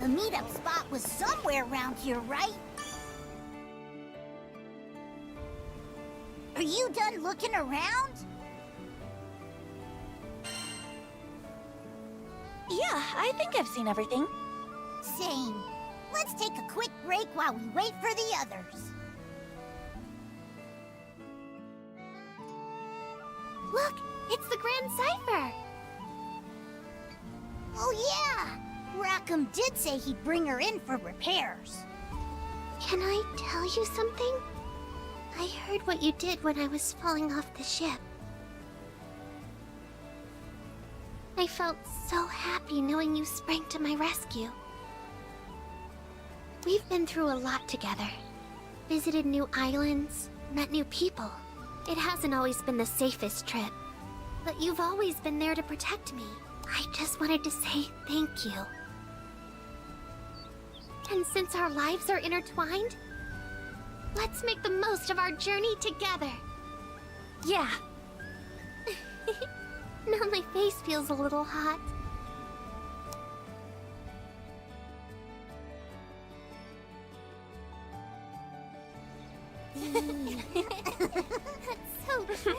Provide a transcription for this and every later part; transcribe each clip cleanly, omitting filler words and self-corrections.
The meetup spot was somewhere around here, right? Are you done looking around? Yeah, I think I've seen everything. Same. Let's take a quick break while we wait for the others. Look, it's the Grand Cipher. Oh yeah! Rackham did say he'd bring her in for repairs. Can I tell you something? I heard what you did when I was falling off the ship. I felt so happy knowing you sprang to my rescue. We've been through a lot together. Visited new islands, met new people. It hasn't always been the safest trip, but you've always been there to protect me. I just wanted to say thank you. And since our lives are intertwined, let's make the most of our journey together. Yeah. Now my face feels a little hot. That's so true.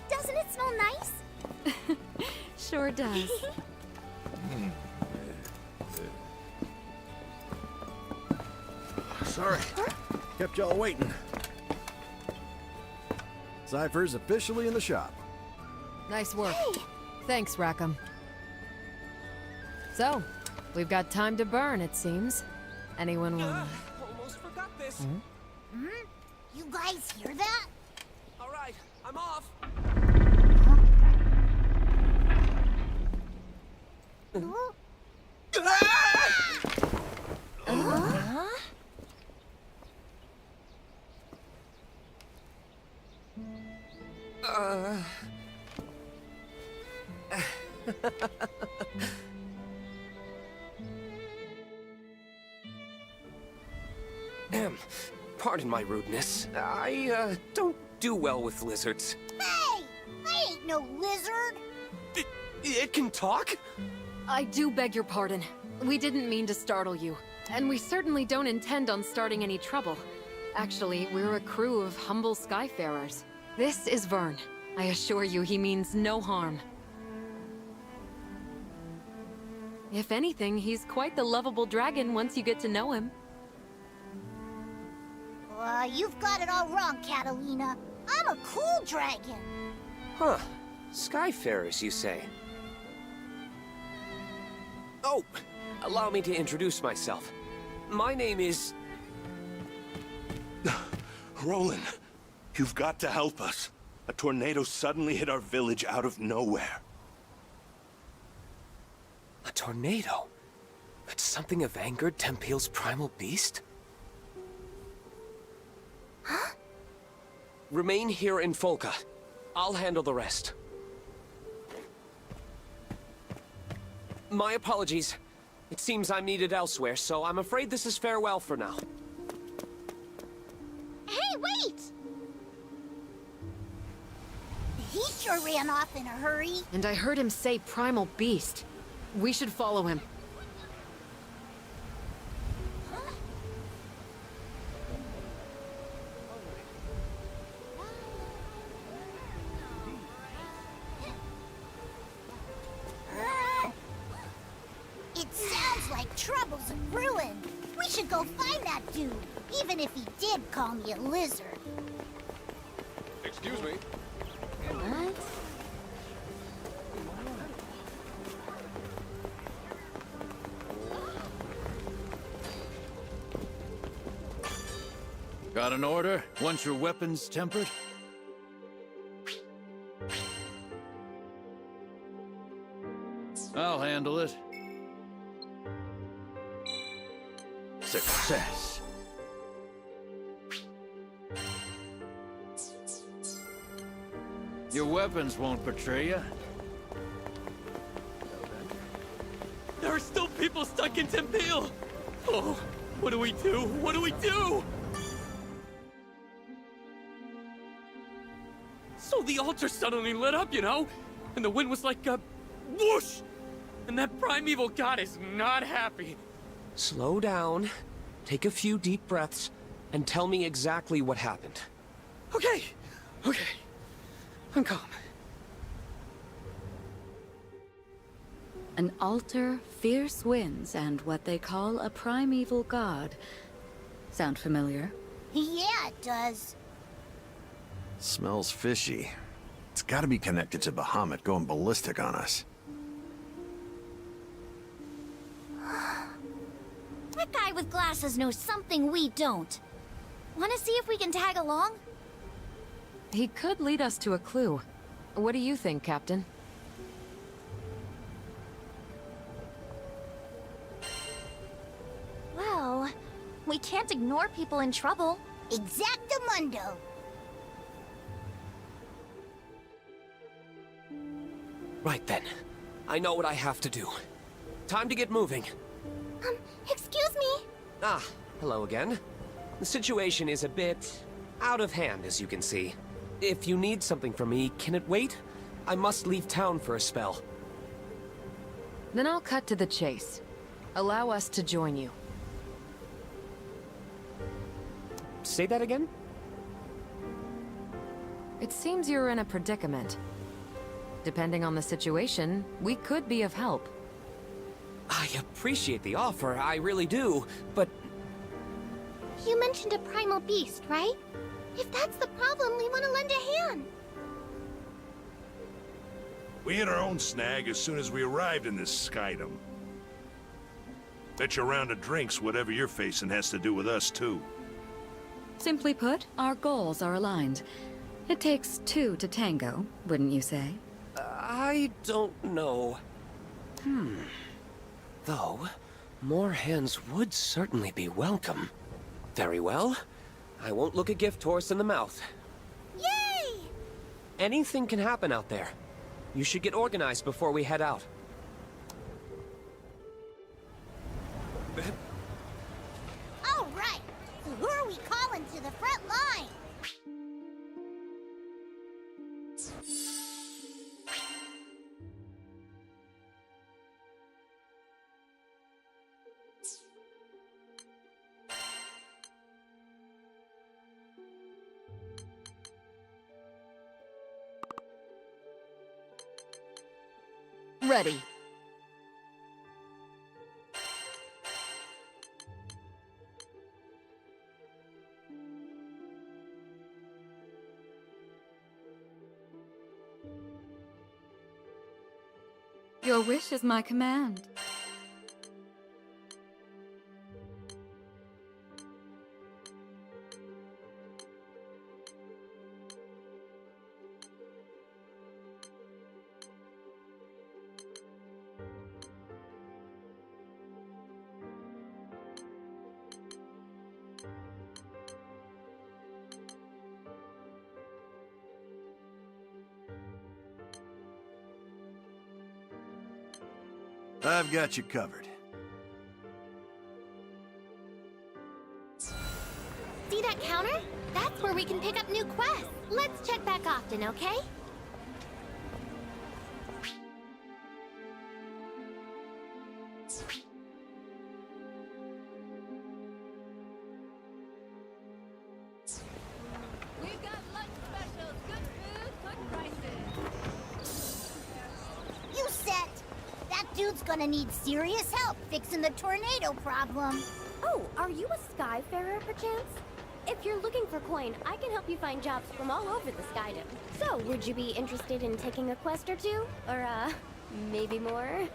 Doesn't it smell nice? Sure does. Sorry. Kept y'all waiting. Cypher's officially in the shop. Nice work. Thanks, Rackham. So, we've got time to burn, it seems. Anyone want... Almost forgot this. You guys hear that? All right, I'm off. Pardon my rudeness. I don't do well with lizards. Hey! I ain't no lizard! It can talk? I do beg your pardon. We didn't mean to startle you. And we certainly don't intend on starting any trouble. Actually, we're a crew of humble skyfarers. This is Vern. I assure you he means no harm. If anything, he's quite the lovable dragon once you get to know him. You've got it all wrong, Catalina. I'm a cool dragon. Huh. Skyfarers, you say? Oh, allow me to introduce myself. My name is... Roland, you've got to help us. A tornado suddenly hit our village out of nowhere. A tornado? Could something have angered Tempeal's primal beast? Huh? Remain here in Folca. I'll handle the rest. My apologies. It seems I'm needed elsewhere, so I'm afraid this is farewell for now. Hey, wait! He sure ran off in a hurry. And I heard him say primal beast. We should follow him. It sounds like trouble's brewing. We should go find that dude, even if he did call me a lizard. Excuse me. What? Got an order? Want your weapons tempered? I'll handle it. Success. Your weapons won't betray you. There are still people stuck in Tempeal! Oh, what do we do? What do we do? So the altar suddenly lit up, you know? And the wind was like a whoosh! and that primeval god is not happy. Slow down, take a few deep breaths, and tell me exactly what happened. Okay, okay. I'm calm. An altar, fierce winds, and what they call a primeval god. Sound familiar? Yeah, it does. Smells fishy. It's gotta be connected to Bahamut going ballistic on us. That guy with glasses knows something we don't. Wanna see if we can tag along? He could lead us to a clue. What do you think, Captain? Well, we can't ignore people in trouble. Exactamundo. Right then. I know what I have to do. Time to get moving. Excuse me? Ah, hello again. The situation is a bit out of hand, as you can see. If you need something from me, can it wait? I must leave town for a spell. Then I'll cut to the chase. Allow us to join you. Say that again? It seems you're in a predicament. Depending on the situation, we could be of help. I appreciate the offer, I really do, but... You mentioned a primal beast, right? If that's the problem, we want to lend a hand. We hit our own snag as soon as we arrived in this skydom. Bet your round of drinks whatever you're facing has to do with us, too. Simply put, our goals are aligned. It takes two to tango, wouldn't you say? I don't know. Though, more hands would certainly be welcome. Very well. I won't look a gift horse in the mouth. Yay! Anything can happen out there. You should get organized before we head out. All right. So who are we calling to the front line? Ready. Your wish is my command. I've got you covered. See that counter? That's where we can pick up new quests. Let's check back often, okay? We've got lunch specials, good food, good prices. You set. That dude's gonna need serious help fixing the tornado problem. Oh, are you a Skyfarer, perchance? If you're looking for coin, I can help you find jobs from all over the skydom. So, would you be interested in taking a quest or two? Or, maybe more?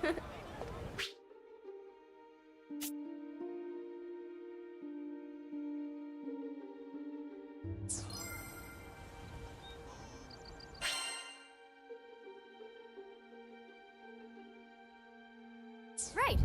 Right.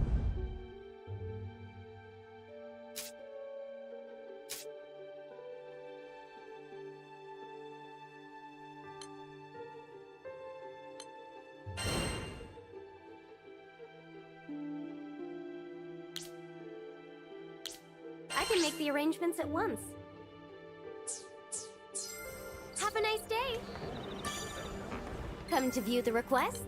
I can make the arrangements at once. Have a nice day. Come to view the requests?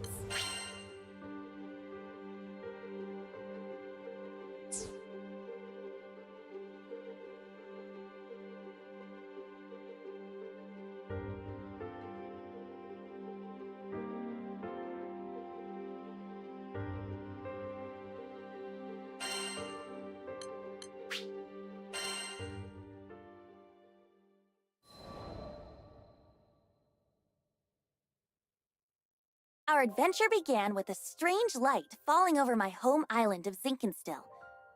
Our adventure began with a strange light falling over my home island of Zinkenstill.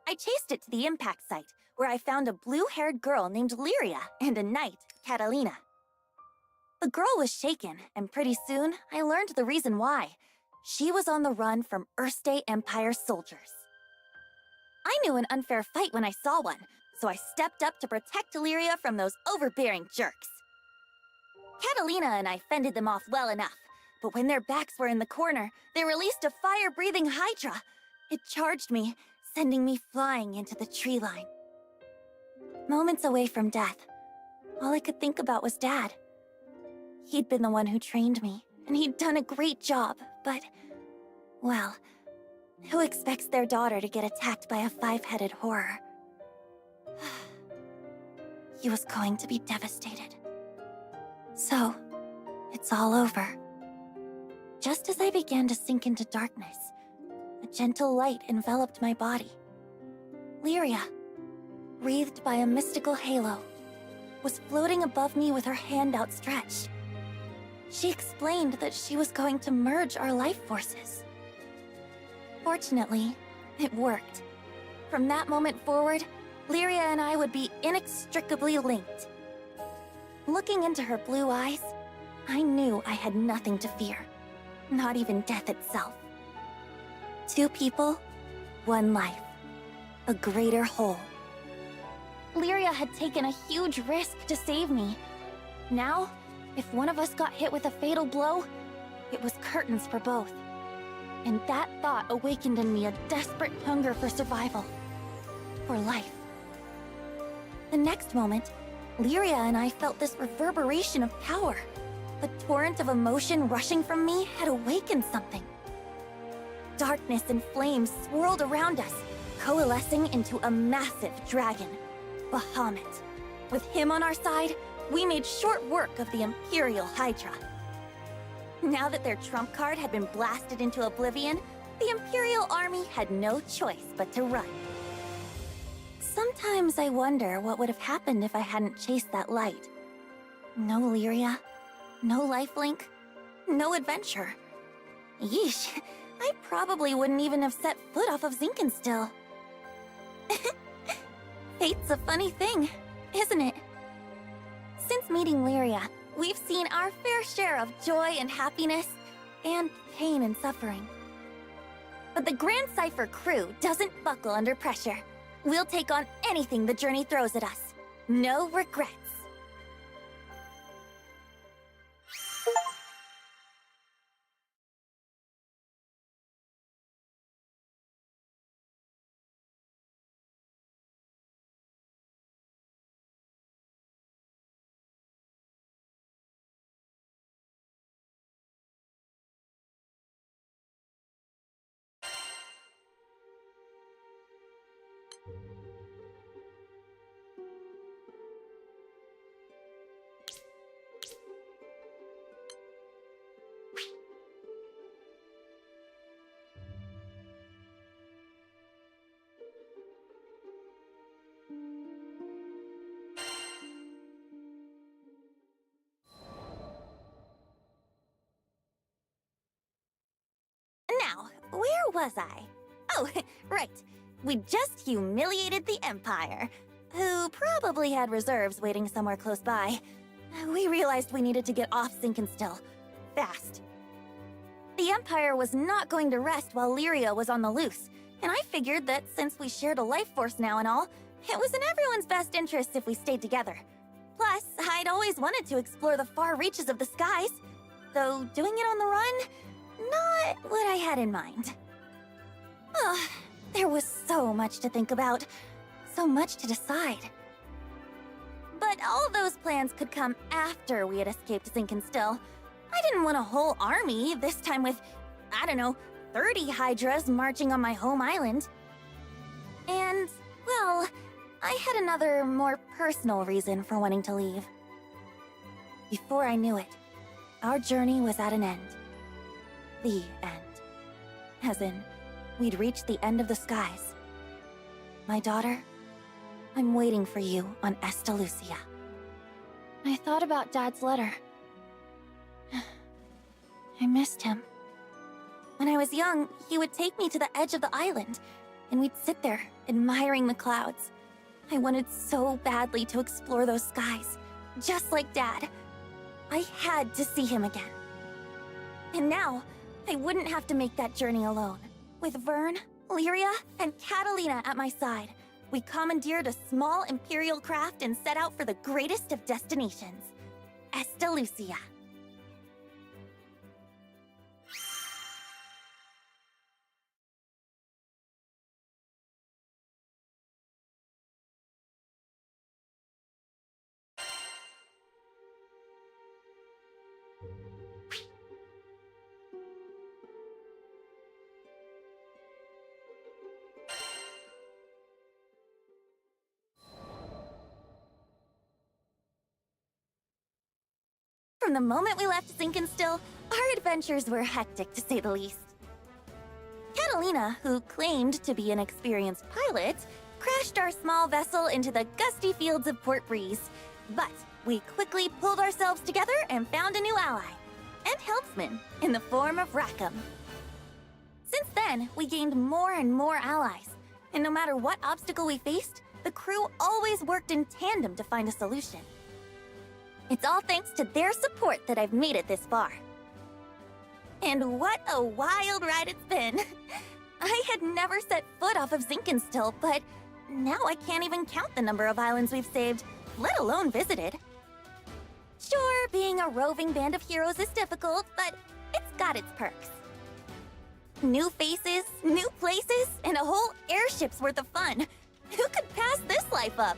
I chased it to the impact site, where I found a blue-haired girl named Lyria and a knight, Catalina. The girl was shaken, and pretty soon I learned the reason why. She was on the run from Erste Empire soldiers. I knew an unfair fight when I saw one, so I stepped up to protect Lyria from those overbearing jerks. Catalina and I fended them off well enough, but when their backs were in the corner, they released a fire-breathing hydra. It charged me, sending me flying into the tree line. Moments away from death, all I could think about was Dad. He'd been the one who trained me, and he'd done a great job, but, well, who expects their daughter to get attacked by a five-headed horror? He was going to be devastated. So, it's all over. Just as I began to sink into darkness, a gentle light enveloped my body. Lyria, wreathed by a mystical halo, was floating above me with her hand outstretched. She explained that she was going to merge our life forces. Fortunately, it worked. From that moment forward, Lyria and I would be inextricably linked. Looking into her blue eyes, I knew I had nothing to fear, not even death itself. Two people, one life, a greater whole. Lyria had taken a huge risk to save me. Now, if one of us got hit with a fatal blow, it was curtains for both. And that thought awakened in me a desperate hunger for survival, for life. The next moment, Lyria and I felt this reverberation of power. The torrent of emotion rushing from me had awakened something. Darkness and flames swirled around us, coalescing into a massive dragon, Bahamut. With him on our side, we made short work of the Imperial Hydra. Now that their trump card had been blasted into oblivion, the Imperial Army had no choice but to run. Sometimes I wonder what would have happened if I hadn't chased that light. No Lyria, no lifelink, no adventure. Yeesh, I probably wouldn't even have set foot off of Zinkenstill. Fate's a funny thing, isn't it? Since meeting Lyria, we've seen our fair share of joy and happiness, and pain and suffering. But the Grand Cipher crew doesn't buckle under pressure. We'll take on anything the journey throws at us. No regrets. Now, where was I? Oh, right. We just humiliated the Empire, who probably had reserves waiting somewhere close by. We realized we needed to get off Zinkenstill. Fast. The Empire was not going to rest while Lyria was on the loose, and I figured that since we shared a life force now and all, it was in everyone's best interest if we stayed together. Plus, I'd always wanted to explore the far reaches of the skies, though doing it on the run, not what I had in mind. Oh, there was so much to think about, so much to decide. But all those plans could come after we had escaped Zinkenstill. I didn't want a whole army, this time with, I don't know, 30 Hydras marching on my home island. And, well, I had another, more personal reason for wanting to leave. Before I knew it, our journey was at an end. The end. As in, we'd reached the end of the skies. My daughter, I'm waiting for you on Estalucia. I thought about Dad's letter. I missed him. When I was young, he would take me to the edge of the island, and we'd sit there, admiring the clouds. I wanted so badly to explore those skies, just like Dad. I had to see him again. And now, I wouldn't have to make that journey alone. With Vern, Lyria, and Catalina at my side, we commandeered a small Imperial craft and set out for the greatest of destinations, Esta Lucia. From the moment we left Zinkenstill, our adventures were hectic to say the least. Catalina, who claimed to be an experienced pilot, crashed our small vessel into the gusty fields of Port Breeze. But we quickly pulled ourselves together and found a new ally, and helpsman, in the form of Rackham. Since then, we gained more and more allies, and no matter what obstacle we faced, the crew always worked in tandem to find a solution. It's all thanks to their support that I've made it this far. And what a wild ride it's been! I had never set foot off of Zinkenstill, but now I can't even count the number of islands we've saved, let alone visited. Sure, being a roving band of heroes is difficult, but it's got its perks. New faces, new places, and a whole airship's worth of fun. Who could pass this life up?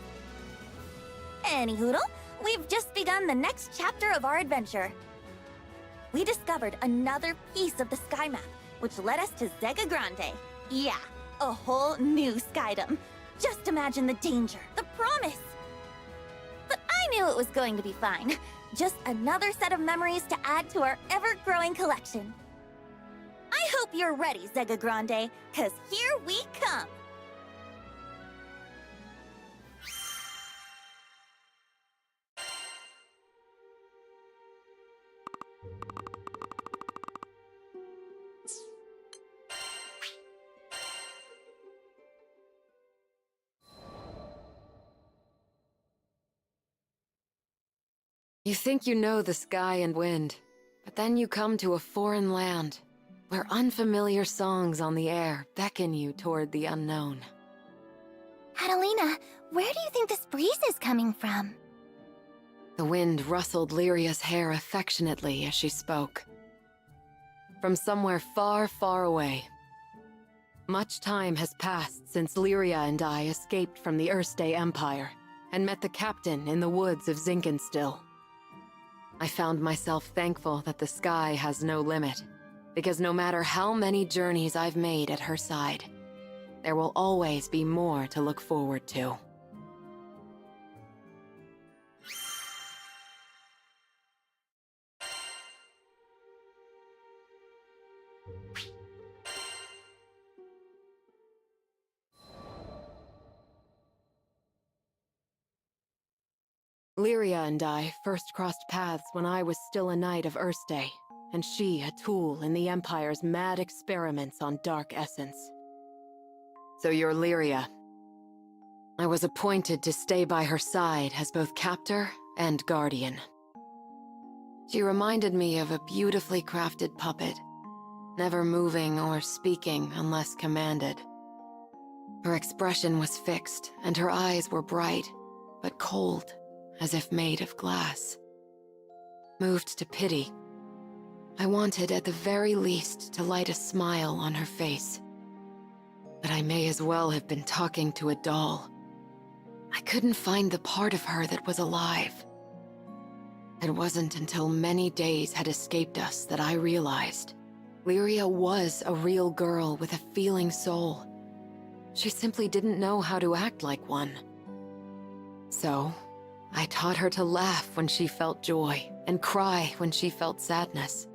Anyhoodle, we've just begun the next chapter of our adventure. We discovered another piece of the sky map, which led us to Zega Grande. Yeah, a whole new skydom. Just imagine the danger, the promise. But I knew it was going to be fine. Just another set of memories to add to our ever-growing collection. I hope you're ready, Zega Grande, 'cause here we come! You think you know the sky and wind, but then you come to a foreign land, where unfamiliar songs on the air beckon you toward the unknown. Catalina, where do you think this breeze is coming from? The wind rustled Lyria's hair affectionately as she spoke. From somewhere far, far away. Much time has passed since Lyria and I escaped from the Erste Empire and met the captain in the woods of Zinkenstill. I found myself thankful that the sky has no limit, because no matter how many journeys I've made at her side, there will always be more to look forward to. Lyria and I first crossed paths when I was still a knight of Erste, and she a tool in the Empire's mad experiments on dark essence. So you're Lyria. I was appointed to stay by her side as both captor and guardian. She reminded me of a beautifully crafted puppet, never moving or speaking unless commanded. Her expression was fixed, and her eyes were bright, but cold, as if made of glass. Moved to pity, I wanted at the very least to light a smile on her face. But I may as well have been talking to a doll. I couldn't find the part of her that was alive. It wasn't until many days had escaped us that I realized Lyria was a real girl with a feeling soul. She simply didn't know how to act like one. So, I taught her to laugh when she felt joy and cry when she felt sadness.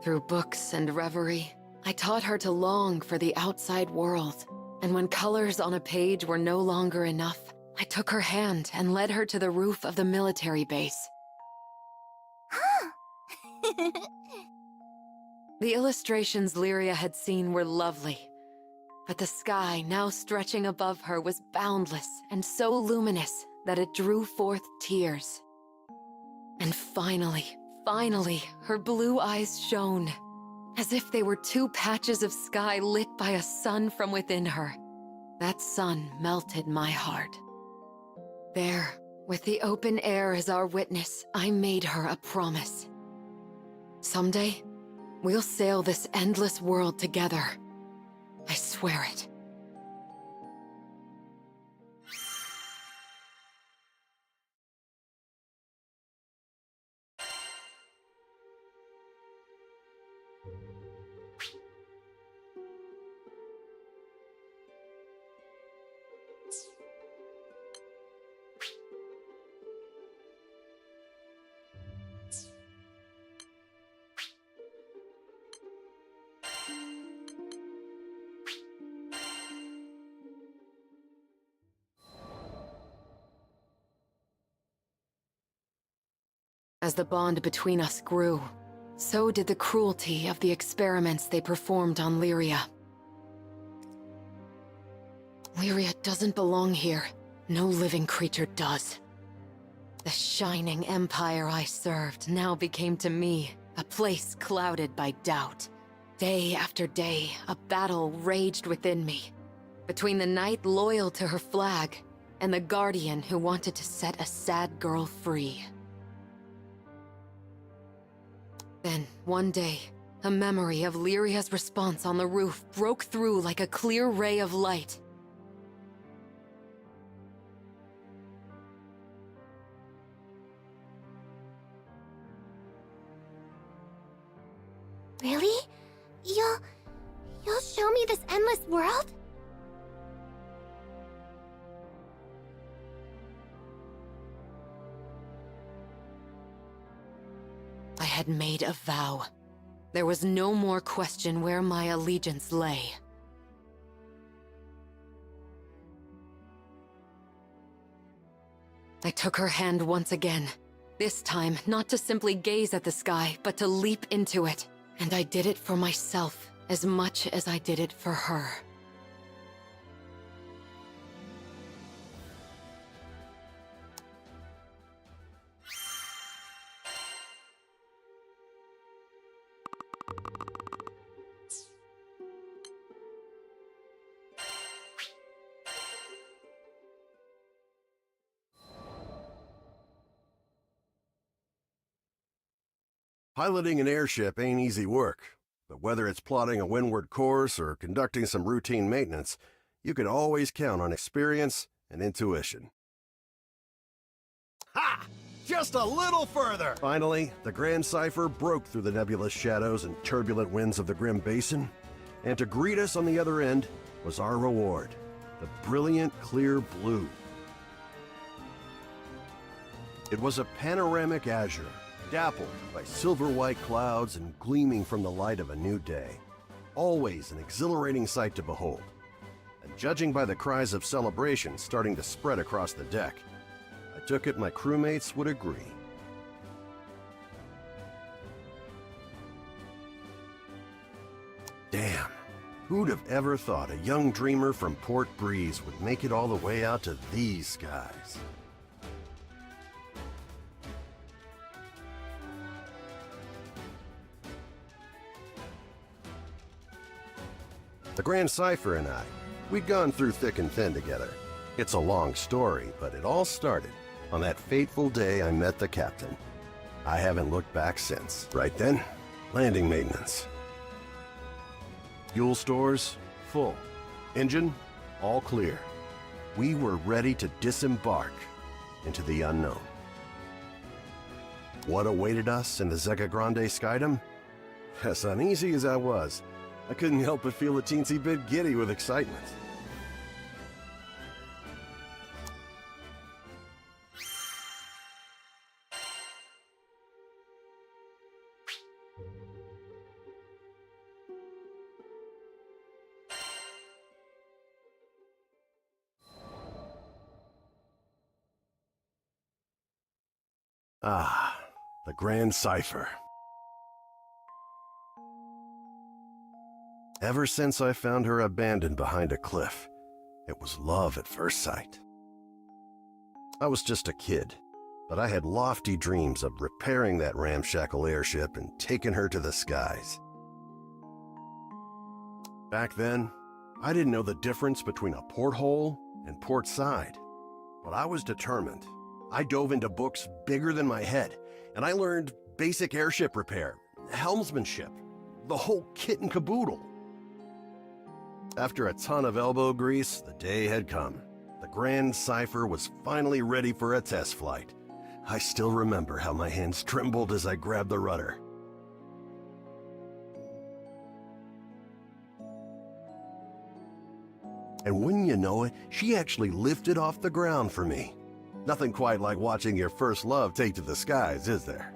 Through books and reverie, I taught her to long for the outside world, and when colors on a page were no longer enough, I took her hand and led her to the roof of the military base. The illustrations Lyria had seen were lovely, but the sky now stretching above her was boundless and so luminous that it drew forth tears. And finally, her blue eyes shone, as if they were two patches of sky lit by a sun from within her. That sun melted my heart. There, with the open air as our witness, I made her a promise. Someday, we'll sail this endless world together. I swear it. As the bond between us grew, so did the cruelty of the experiments they performed on Lyria. Lyria doesn't belong here. No living creature does. The shining empire I served now became to me a place clouded by doubt. Day after day, a battle raged within me, between the knight loyal to her flag and the guardian who wanted to set a sad girl free. Then, one day, a memory of Lyria's response on the roof broke through like a clear ray of light. Really? You'll show me this endless world? I had made a vow. There was no more question where my allegiance lay. I took her hand once again. This time, not to simply gaze at the sky, but to leap into it. And I did it for myself, as much as I did it for her. Piloting an airship ain't easy work, but whether it's plotting a windward course or conducting some routine maintenance, you can always count on experience and intuition. Ha! Just a little further! Finally, the Grand Cipher broke through the nebulous shadows and turbulent winds of the Grim Basin, and to greet us on the other end was our reward, the brilliant clear blue. It was a panoramic azure, dappled by silver-white clouds and gleaming from the light of a new day. Always an exhilarating sight to behold. And judging by the cries of celebration starting to spread across the deck, I took it my crewmates would agree. Damn, who'd have ever thought a young dreamer from Port Breeze would make it all the way out to these skies? The Grand Cipher and I, we'd gone through thick and thin together. It's a long story, but it all started on that fateful day I met the captain. I haven't looked back since. Right then, landing maintenance. Fuel stores, full. Engine, all clear. We were ready to disembark into the unknown. What awaited us in the Zega Grande Skydom? As uneasy as I was, I couldn't help but feel a teensy bit giddy with excitement. Ah, the Grand Cipher. Ever since I found her abandoned behind a cliff, it was love at first sight. I was just a kid, but I had lofty dreams of repairing that ramshackle airship and taking her to the skies. Back then, I didn't know the difference between a porthole and port side, but I was determined. I dove into books bigger than my head, and I learned basic airship repair, helmsmanship, the whole kit and caboodle. After a ton of elbow grease, the day had come. The Grand Cipher was finally ready for a test flight. I still remember how my hands trembled as I grabbed the rudder. And wouldn't you know it, she actually lifted off the ground for me. Nothing quite like watching your first love take to the skies, is there?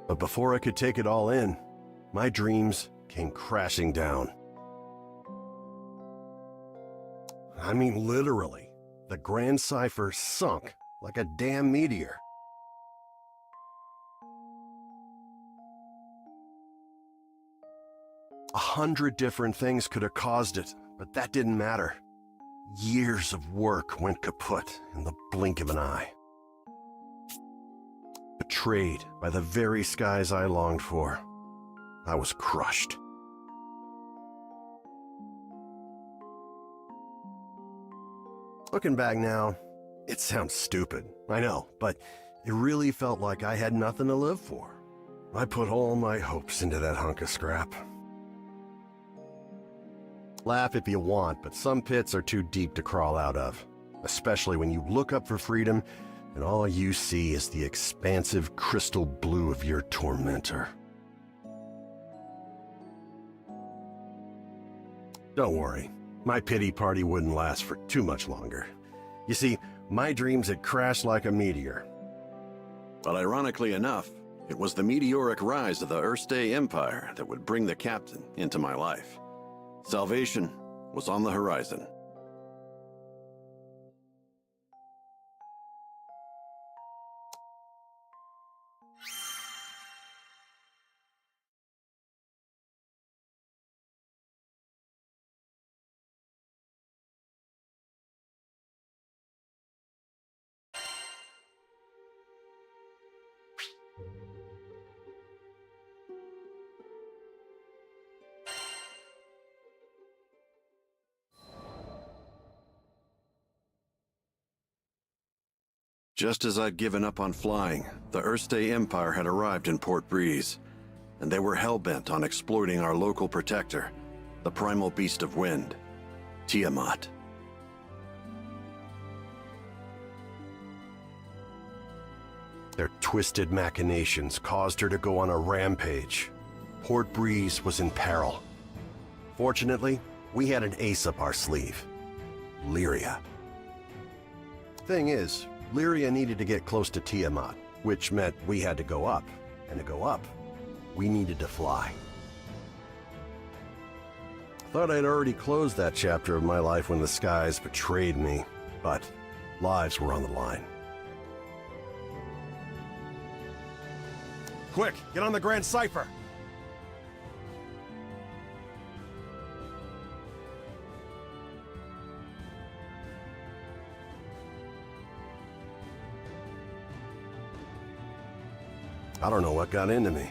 But before I could take it all in, my dreams came crashing down. I mean, literally, the Grand Cipher sunk like a damn meteor. A 100 different things could have caused it, but that didn't matter. Years of work went kaput in the blink of an eye. Betrayed by the very skies I longed for, I was crushed. Looking back now, it sounds stupid, I know, but it really felt like I had nothing to live for. I put all my hopes into that hunk of scrap. Laugh if you want, but some pits are too deep to crawl out of, especially when you look up for freedom and all you see is the expansive crystal blue of your tormentor. Don't worry, my pity party wouldn't last for too much longer. You see, my dreams had crashed like a meteor. But ironically enough, it was the meteoric rise of the Erste Empire that would bring the captain into my life. Salvation was on the horizon. Just as I'd given up on flying, the Erste Empire had arrived in Port Breeze, and they were hell-bent on exploiting our local protector, the primal beast of wind, Tiamat. Their twisted machinations caused her to go on a rampage. Port Breeze was in peril. Fortunately, we had an ace up our sleeve, Lyria. Thing is, Lyria needed to get close to Tiamat, which meant we had to go up. And to go up, we needed to fly. Thought I'd already closed that chapter of my life when the skies betrayed me, but lives were on the line. Quick, get on the Grand Cipher! I don't know what got into me.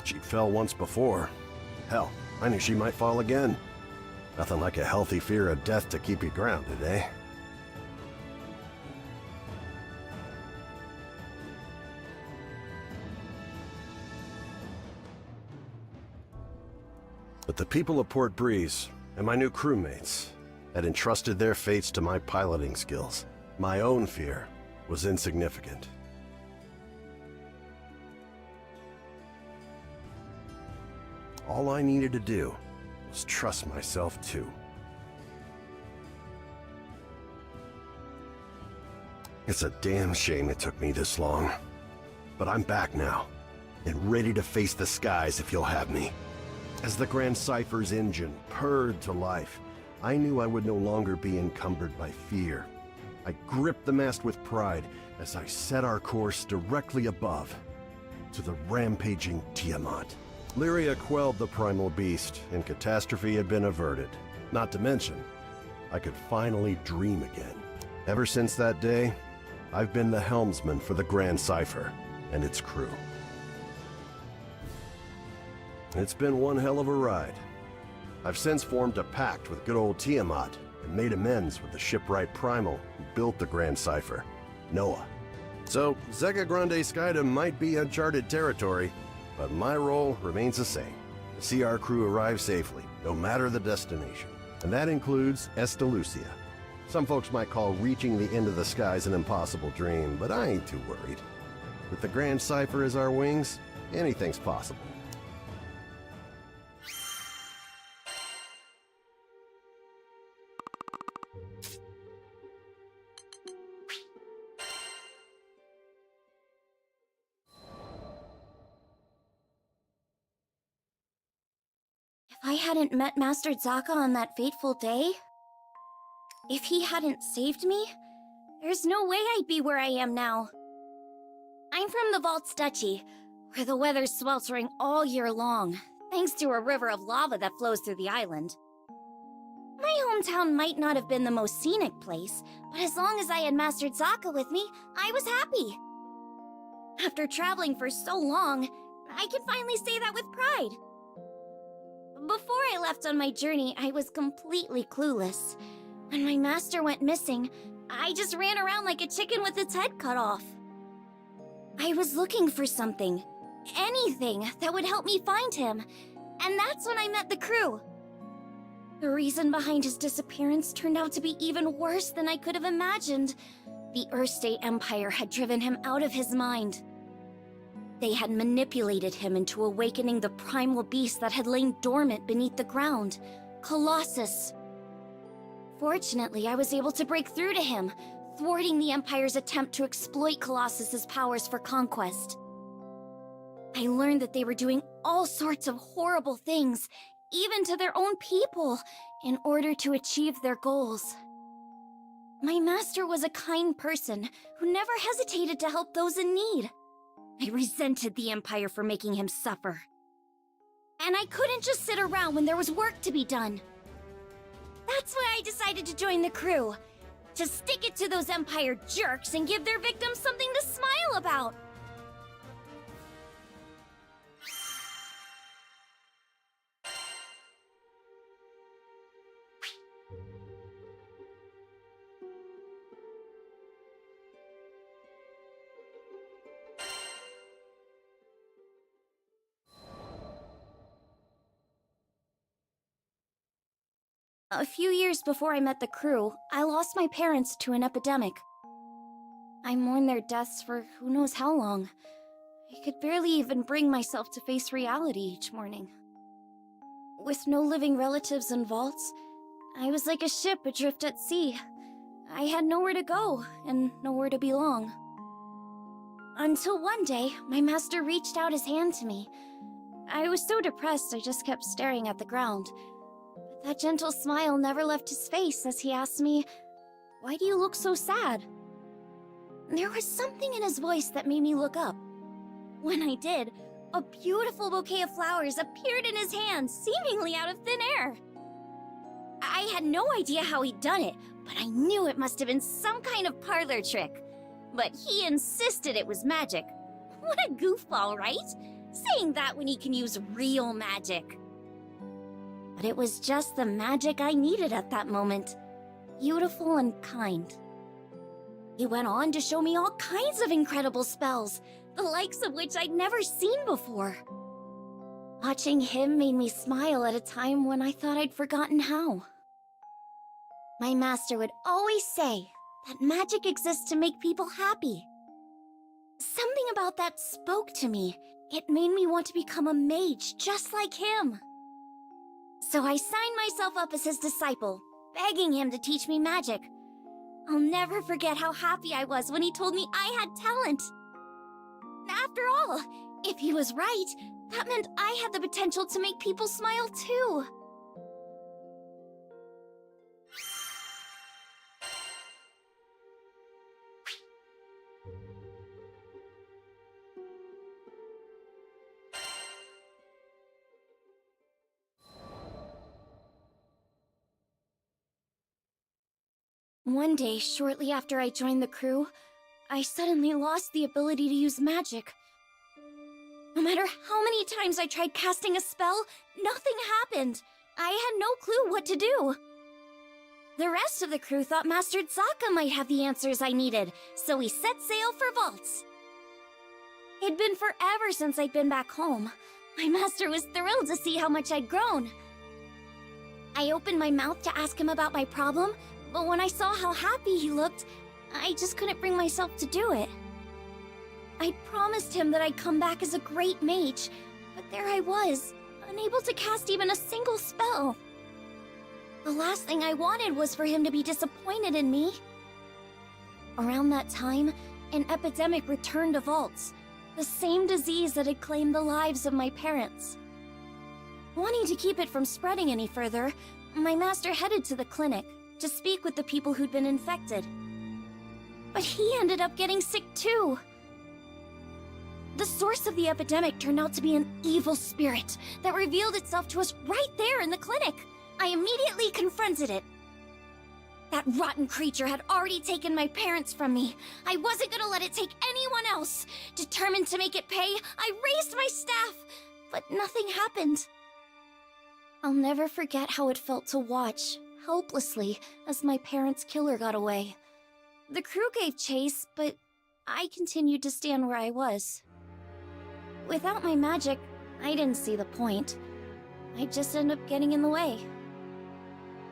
She fell once before. Hell, I knew she might fall again. Nothing like a healthy fear of death to keep you grounded, eh? But the people of Port Breeze and my new crewmates had entrusted their fates to my piloting skills. My own fear was insignificant. All I needed to do was trust myself too. It's a damn shame it took me this long. But I'm back now, and ready to face the skies if you'll have me. As the Grand Cipher's engine purred to life, I knew I would no longer be encumbered by fear, I gripped the mast with pride as I set our course directly above, to the rampaging Tiamat. Lyria quelled the primal beast, and catastrophe had been averted. Not to mention, I could finally dream again. Ever since that day, I've been the helmsman for the Grand Cipher and its crew. It's been one hell of a ride. I've since formed a pact with good old Tiamat and made amends with the shipwright Primal who built the Grand Cipher, Noah. So, Zega Grande Skydom might be uncharted territory, but my role remains the same: to see our crew arrive safely, no matter the destination. And that includes Estalucia. Some folks might call reaching the end of the skies an impossible dream, but I ain't too worried. With the Grand Cipher as our wings, anything's possible. If I hadn't met Master Zaka on that fateful day, if he hadn't saved me, there's no way I'd be where I am now. I'm from the Vaults Duchy, where the weather's sweltering all year long, thanks to a river of lava that flows through the island. My hometown might not have been the most scenic place, but as long as I had Master Zaka with me, I was happy. After traveling for so long, I can finally say that with pride. Before I left on my journey, I was completely clueless. When my master went missing, I just ran around like a chicken with its head cut off. I was looking for something, anything that would help me find him, and that's when I met the crew. The reason behind his disappearance turned out to be even worse than I could have imagined. The Earthstate Empire had driven him out of his mind. They had manipulated him into awakening the primal beast that had lain dormant beneath the ground, Colossus. Fortunately, I was able to break through to him, thwarting the Empire's attempt to exploit Colossus's powers for conquest. I learned that they were doing all sorts of horrible things, even to their own people, in order to achieve their goals. My master was a kind person who never hesitated to help those in need. I resented the Empire for making him suffer. And I couldn't just sit around when there was work to be done. That's why I decided to join the crew. To stick it to those Empire jerks and give their victims something to smile about. A few years before I met the crew, I lost my parents to an epidemic. I mourned their deaths for who knows how long. I could barely even bring myself to face reality each morning. With no living relatives in vaults, I was like a ship adrift at sea. I had nowhere to go and nowhere to belong. Until one day, my master reached out his hand to me. I was so depressed I just kept staring at the ground. That gentle smile never left his face as he asked me, "Why do you look so sad?" There was something in his voice that made me look up. When I did, a beautiful bouquet of flowers appeared in his hand, seemingly out of thin air. I had no idea how he'd done it, but I knew it must have been some kind of parlor trick. But he insisted it was magic. What a goofball, right? Saying that when he can use real magic. But it was just the magic I needed at that moment. Beautiful and kind. He went on to show me all kinds of incredible spells, the likes of which I'd never seen before. Watching him made me smile at a time when I thought I'd forgotten how. My master would always say that magic exists to make people happy. Something about that spoke to me. It made me want to become a mage just like him. So I signed myself up as his disciple, begging him to teach me magic. I'll never forget how happy I was when he told me I had talent. After all, if he was right, that meant I had the potential to make people smile too. One day, shortly after I joined the crew, I suddenly lost the ability to use magic. No matter how many times I tried casting a spell, nothing happened. I had no clue what to do. The rest of the crew thought Master Zaka might have the answers I needed, so we set sail for Vaults. It'd been forever since I'd been back home. My master was thrilled to see how much I'd grown. I opened my mouth to ask him about my problem, but when I saw how happy he looked, I just couldn't bring myself to do it. I promised him that I'd come back as a great mage, but there I was, unable to cast even a single spell. The last thing I wanted was for him to be disappointed in me. Around that time, an epidemic returned to Vaults, the same disease that had claimed the lives of my parents. Wanting to keep it from spreading any further, my master headed to the clinic to speak with the people who'd been infected. But he ended up getting sick too. The source of the epidemic turned out to be an evil spirit that revealed itself to us right there in the clinic. I immediately confronted it. That rotten creature had already taken my parents from me. I wasn't gonna let it take anyone else. Determined to make it pay, I raised my staff, but nothing happened. I'll never forget how it felt to watch, helplessly, as my parents' killer got away. The crew gave chase, but I continued to stand where I was. Without my magic, I didn't see the point. I'd just end up getting in the way.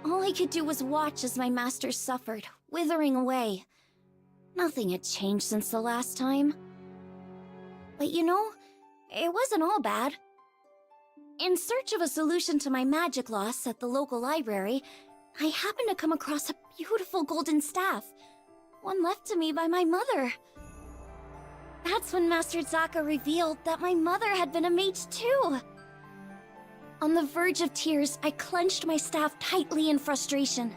All I could do was watch as my masters suffered, withering away. Nothing had changed since the last time. But you know, it wasn't all bad. In search of a solution to my magic loss at the local library, I happened to come across a beautiful golden staff, one left to me by my mother. That's when Master Zaka revealed that my mother had been a mage too. On the verge of tears, I clenched my staff tightly in frustration.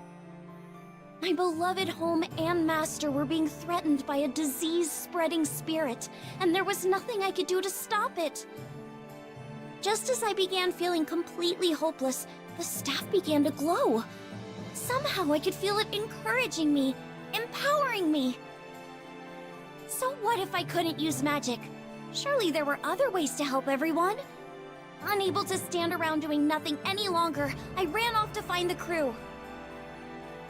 My beloved home and master were being threatened by a disease-spreading spirit, and there was nothing I could do to stop it. Just as I began feeling completely hopeless, the staff began to glow. Somehow I could feel it encouraging me, empowering me. So what if I couldn't use magic? Surely there were other ways to help everyone. Unable to stand around doing nothing any longer, I ran off to find the crew.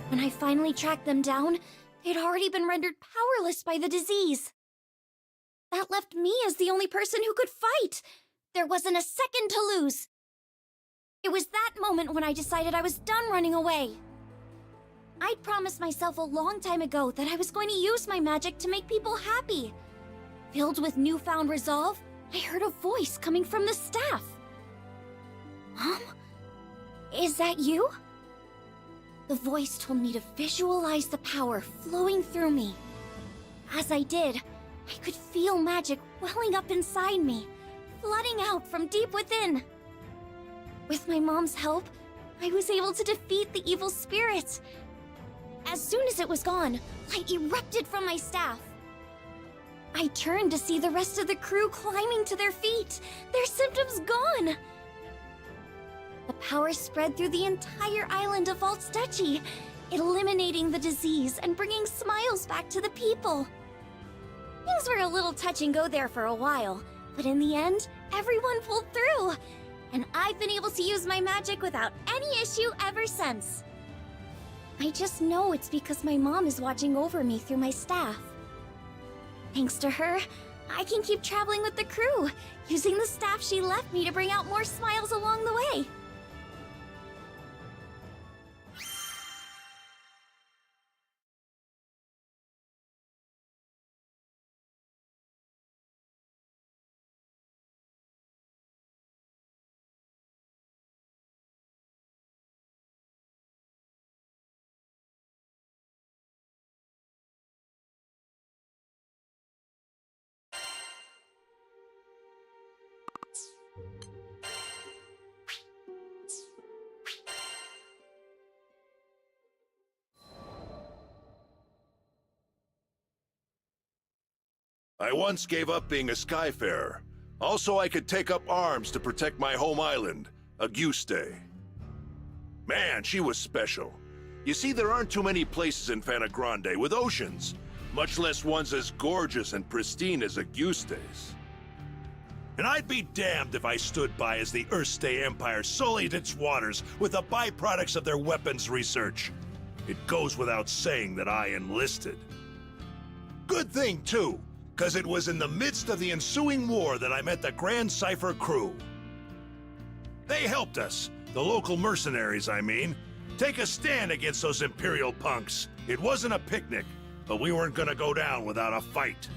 When I finally tracked them down, they'd already been rendered powerless by the disease. That left me as the only person who could fight. There wasn't a second to lose. It was that moment when I decided I was done running away. I'd promised myself a long time ago that I was going to use my magic to make people happy. Filled with newfound resolve, I heard a voice coming from the staff. Mom? Is that you? The voice told me to visualize the power flowing through me. As I did, I could feel magic welling up inside me, flooding out from deep within. With my mom's help, I was able to defeat the evil spirit. As soon as it was gone, light erupted from my staff. I turned to see the rest of the crew climbing to their feet, their symptoms gone. The power spread through the entire island of Vaults Duchy, eliminating the disease and bringing smiles back to the people. Things were a little touch and go there for a while, but in the end, everyone pulled through, and I've been able to use my magic without any issue ever since. I just know it's because my mom is watching over me through my staff. Thanks to her, I can keep traveling with the crew, using the staff she left me to bring out more smiles along the way. I once gave up being a Skyfarer. Also, I could take up arms to protect my home island, Auguste. Man, she was special. You see, there aren't too many places in Grande with oceans, much less ones as gorgeous and pristine as Augustes. And I'd be damned if I stood by as the Erste Empire sullied its waters with the byproducts of their weapons research. It goes without saying that I enlisted. Good thing, too, because it was in the midst of the ensuing war that I met the Grand Cipher crew. They helped us, the local mercenaries, I mean, take a stand against those Imperial punks. It wasn't a picnic, but we weren't gonna go down without a fight.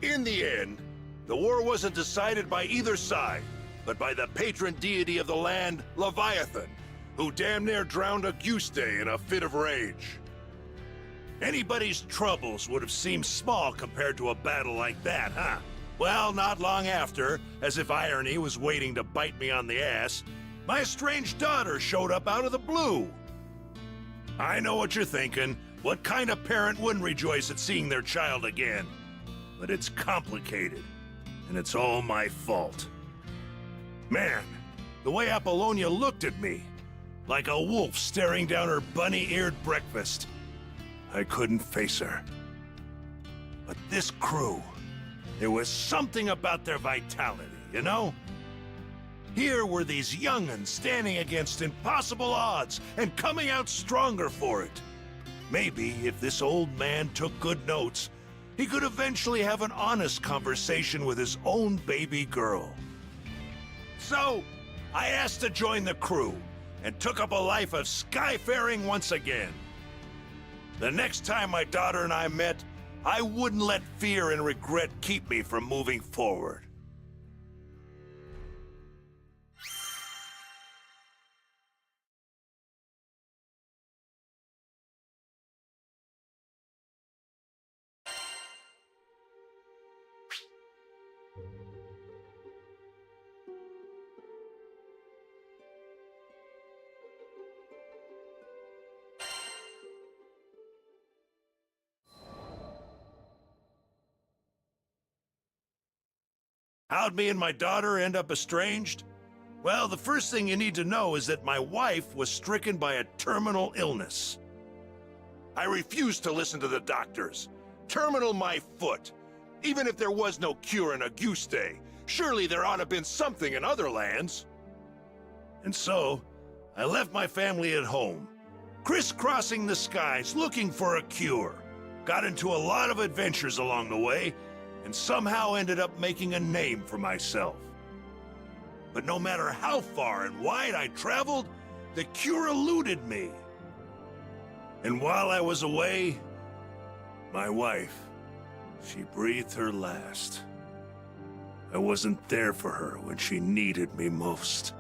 In the end, the war wasn't decided by either side, but by the patron deity of the land, Leviathan, who damn near drowned Auguste in a fit of rage. Anybody's troubles would have seemed small compared to a battle like that, huh? Well, not long after, as if irony was waiting to bite me on the ass, my estranged daughter showed up out of the blue. I know what you're thinking. What kind of parent wouldn't rejoice at seeing their child again? But it's complicated, and it's all my fault. Man, the way Apollonia looked at me, like a wolf staring down her bunny-eared breakfast. I couldn't face her. But this crew, there was something about their vitality, you know? Here were these young'uns standing against impossible odds and coming out stronger for it. Maybe if this old man took good notes, he could eventually have an honest conversation with his own baby girl. So, I asked to join the crew and took up a life of skyfaring once again. The next time my daughter and I met, I wouldn't let fear and regret keep me from moving forward. How'd me and my daughter end up estranged? Well, the first thing you need to know is that my wife was stricken by a terminal illness. I refused to listen to the doctors. Terminal my foot. Even if there was no cure in Auguste, surely there ought to have been something in other lands. And so, I left my family at home, crisscrossing the skies looking for a cure. Got into a lot of adventures along the way, and somehow ended up making a name for myself. But no matter how far and wide I traveled, the cure eluded me. And while I was away, my wife, she breathed her last. I wasn't there for her when she needed me most.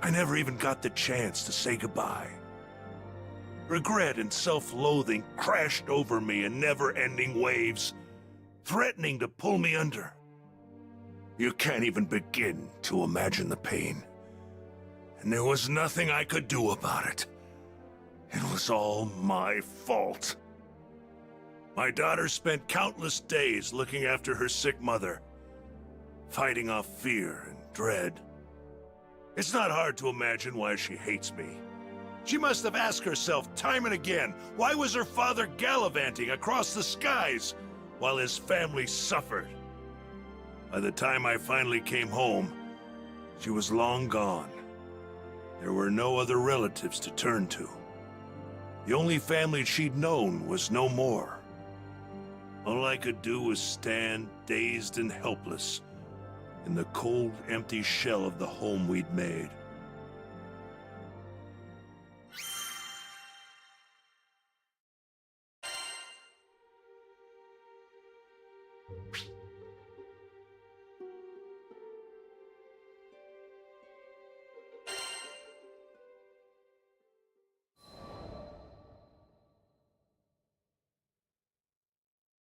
I never even got the chance to say goodbye. Regret and self-loathing crashed over me in never-ending waves, threatening to pull me under. You can't even begin to imagine the pain. And there was nothing I could do about it. It was all my fault. My daughter spent countless days looking after her sick mother, fighting off fear and dread. It's not hard to imagine why she hates me. She must have asked herself time and again, why was her father gallivanting across the skies while his family suffered? By the time I finally came home, she was long gone. There were no other relatives to turn to. The only family she'd known was no more. All I could do was stand dazed and helpless in the cold, empty shell of the home we'd made.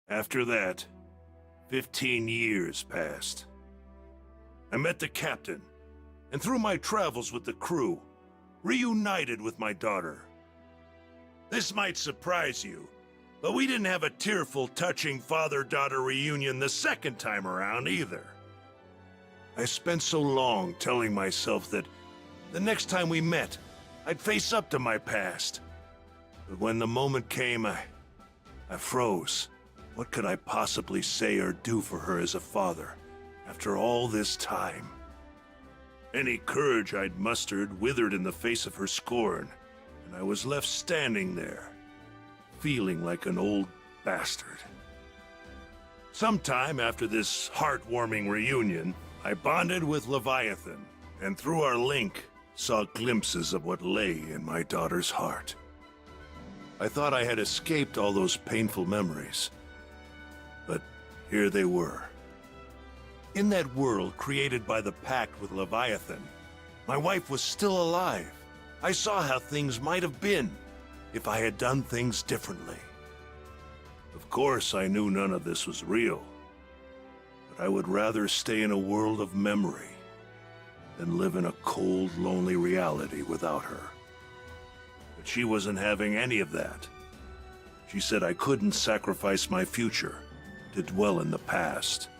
After that, 15 years passed. I met the captain, and through my travels with the crew, reunited with my daughter. This might surprise you, but we didn't have a tearful, touching father-daughter reunion the second time around either. I spent so long telling myself that the next time we met, I'd face up to my past. But when the moment came, I froze. What could I possibly say or do for her as a father, after all this time? Any courage I'd mustered withered in the face of her scorn, and I was left standing there, feeling like an old bastard. Sometime after this heartwarming reunion, I bonded with Leviathan, and through our link, saw glimpses of what lay in my daughter's heart. I thought I had escaped all those painful memories, but here they were. In that world created by the pact with Leviathan, my wife was still alive. I saw how things might have been if I had done things differently. Of course, I knew none of this was real, but I would rather stay in a world of memory than live in a cold, lonely reality without her. But she wasn't having any of that. She said I couldn't sacrifice my future to dwell in the past.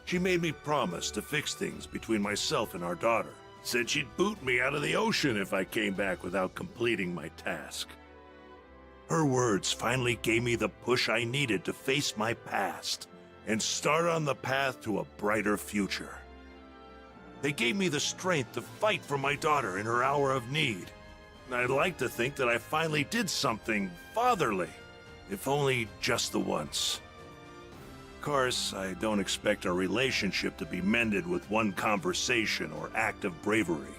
She made me promise to fix things between myself and our daughter. Said she'd boot me out of the ocean if I came back without completing my task. Her words finally gave me the push I needed to face my past and start on the path to a brighter future. They gave me the strength to fight for my daughter in her hour of need. And I'd like to think that I finally did something fatherly, if only just the once. Of course, I don't expect our relationship to be mended with one conversation or act of bravery.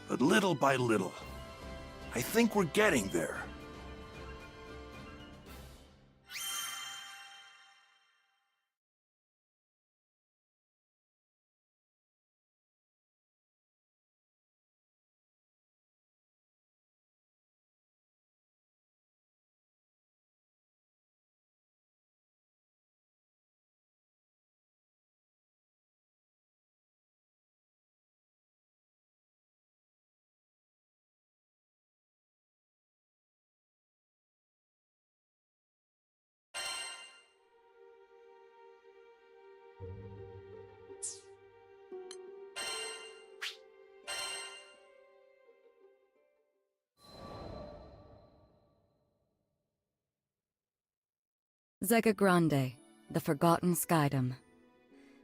But little by little, I think we're getting there. Zega Grande, the Forgotten Skydom.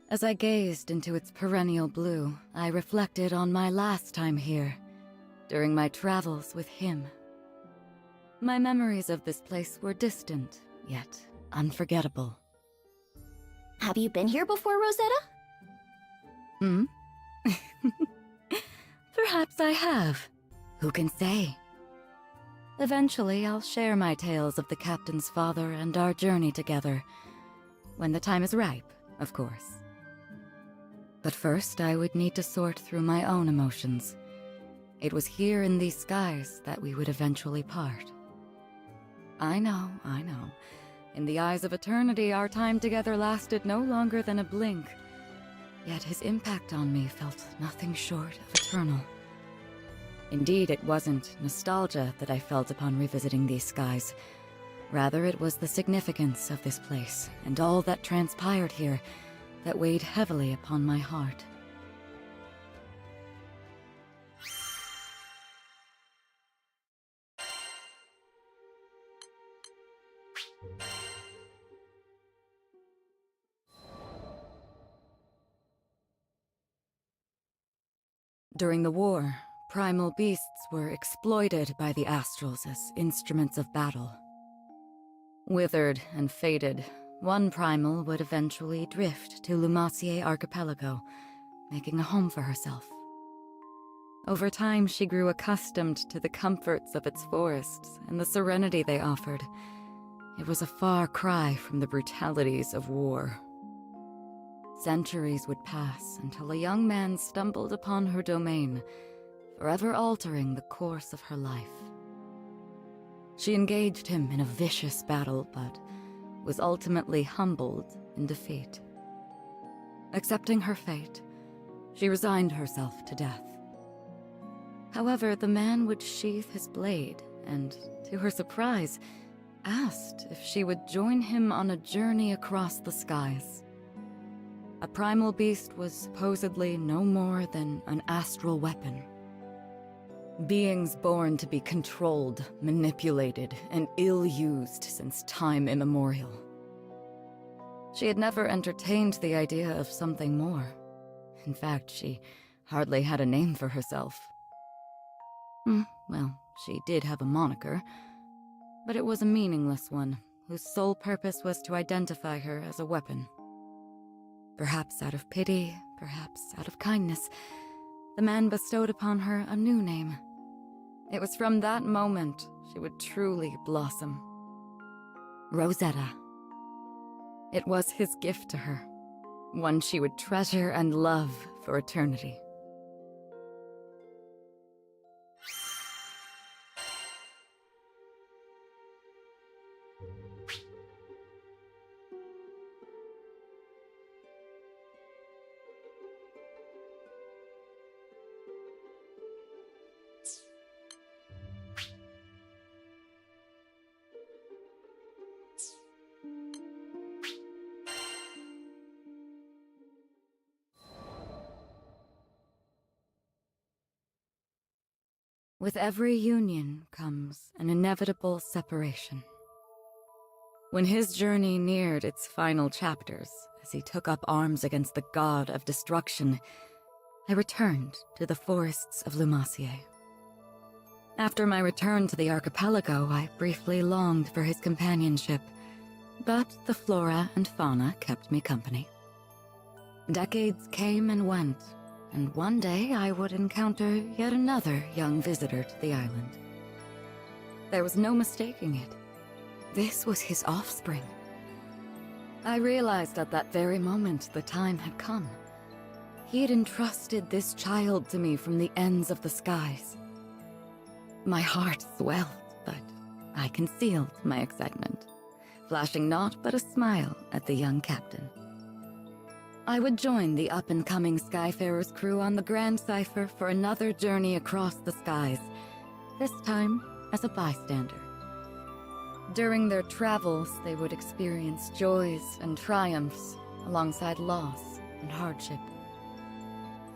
As I gazed into its perennial blue, I reflected on my last time here, during my travels with him. My memories of this place were distant, yet unforgettable. Have you been here before, Rosetta? Hmm? Perhaps I have. Who can say? Eventually, I'll share my tales of the captain's father and our journey together. When the time is ripe, of course. But first, I would need to sort through my own emotions. It was here in these skies that we would eventually part. I know. In the eyes of eternity, our time together lasted no longer than a blink. Yet his impact on me felt nothing short of eternal. Indeed, it wasn't nostalgia that I felt upon revisiting these skies. Rather, it was the significance of this place and all that transpired here that weighed heavily upon my heart. During the war, primal beasts were exploited by the Astrals as instruments of battle. Withered and faded, one primal would eventually drift to Lumacier Archipelago, making a home for herself. Over time, she grew accustomed to the comforts of its forests and the serenity they offered. It was a far cry from the brutalities of war. Centuries would pass until a young man stumbled upon her domain, forever altering the course of her life. She engaged him in a vicious battle, but was ultimately humbled in defeat. Accepting her fate, she resigned herself to death. However, the man would sheath his blade and, to her surprise, asked if she would join him on a journey across the skies. A primal beast was supposedly no more than an astral weapon. Beings born to be controlled, manipulated, and ill-used since time immemorial. She had never entertained the idea of something more. In fact, she hardly had a name for herself. Well, she did have a moniker, but it was a meaningless one, whose sole purpose was to identify her as a weapon. Perhaps out of pity, perhaps out of kindness, the man bestowed upon her a new name. It was from that moment she would truly blossom. Rosetta. It was his gift to her, one she would treasure and love for eternity. With every union comes an inevitable separation. When his journey neared its final chapters, as he took up arms against the god of destruction, I returned to the forests of Lumacier. After my return to the archipelago, I briefly longed for his companionship, but the flora and fauna kept me company. Decades came and went, and one day I would encounter yet another young visitor to the island. There was no mistaking it. This was his offspring. I realized at that very moment the time had come. He had entrusted this child to me from the ends of the skies. My heart swelled, but I concealed my excitement, flashing naught but a smile at the young captain. I would join the up-and-coming Skyfarers crew on the Grand Cipher for another journey across the skies, this time as a bystander. During their travels, they would experience joys and triumphs, alongside loss and hardship.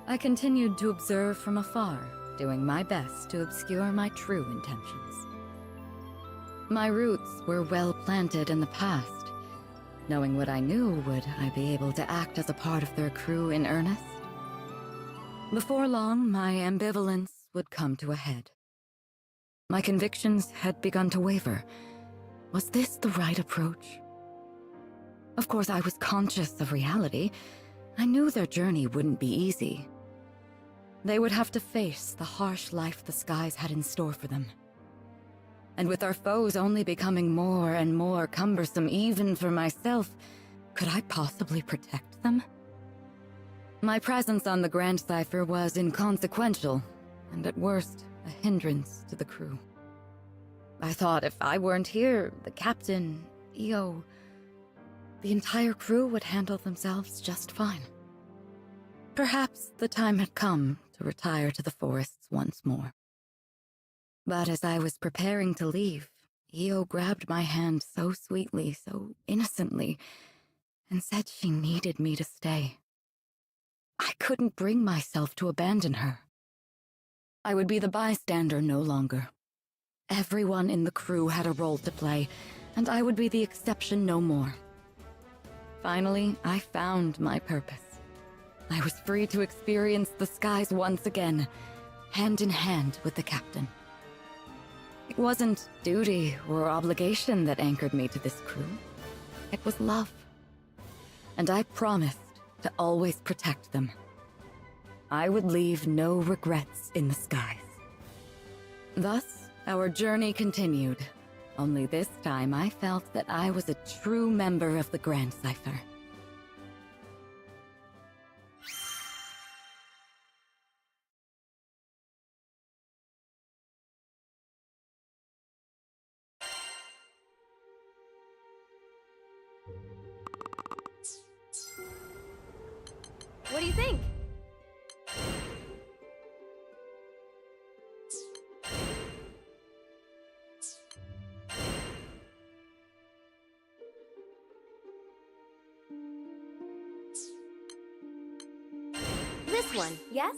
I continued to observe from afar, doing my best to obscure my true intentions. My roots were well planted in the past. Knowing what I knew, would I be able to act as a part of their crew in earnest? Before long, my ambivalence would come to a head. My convictions had begun to waver. Was this the right approach? Of course, I was conscious of reality. I knew their journey wouldn't be easy. They would have to face the harsh life the skies had in store for them. And with our foes only becoming more and more cumbersome even for myself, could I possibly protect them? My presence on the Grand Cipher was inconsequential, and at worst, a hindrance to the crew. I thought if I weren't here, the captain, Io, the entire crew would handle themselves just fine. Perhaps the time had come to retire to the forests once more. But as I was preparing to leave, Io grabbed my hand so sweetly, so innocently, and said she needed me to stay. I couldn't bring myself to abandon her. I would be the bystander no longer. Everyone in the crew had a role to play, and I would be the exception no more. Finally, I found my purpose. I was free to experience the skies once again, hand in hand with the captain. It wasn't duty or obligation that anchored me to this crew. It was love. And I promised to always protect them. I would leave no regrets in the skies. Thus, our journey continued. Only this time I felt that I was a true member of the Grand Cipher. What do you think? This one, yes?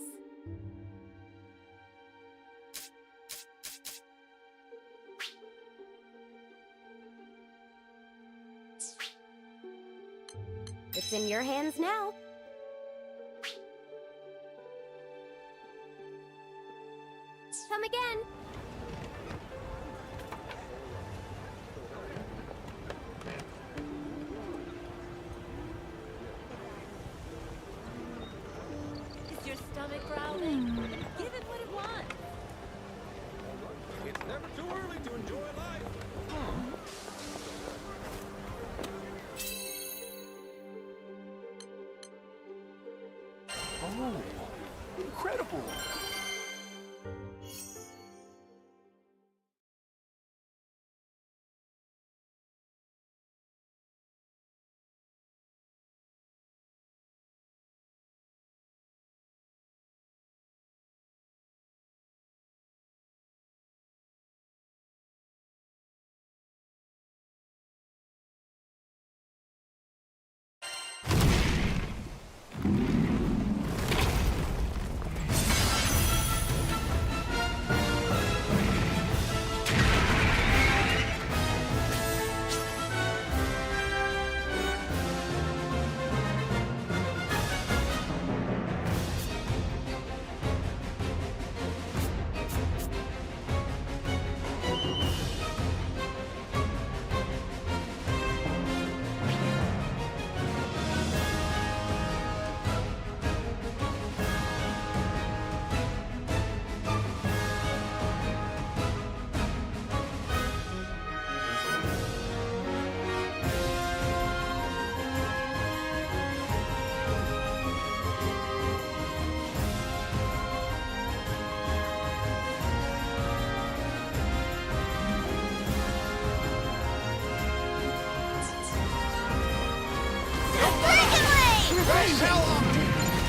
It's in your hands now. Come again. Is your stomach growling? Give it what it wants. It's never too early to enjoy life. Oh, incredible!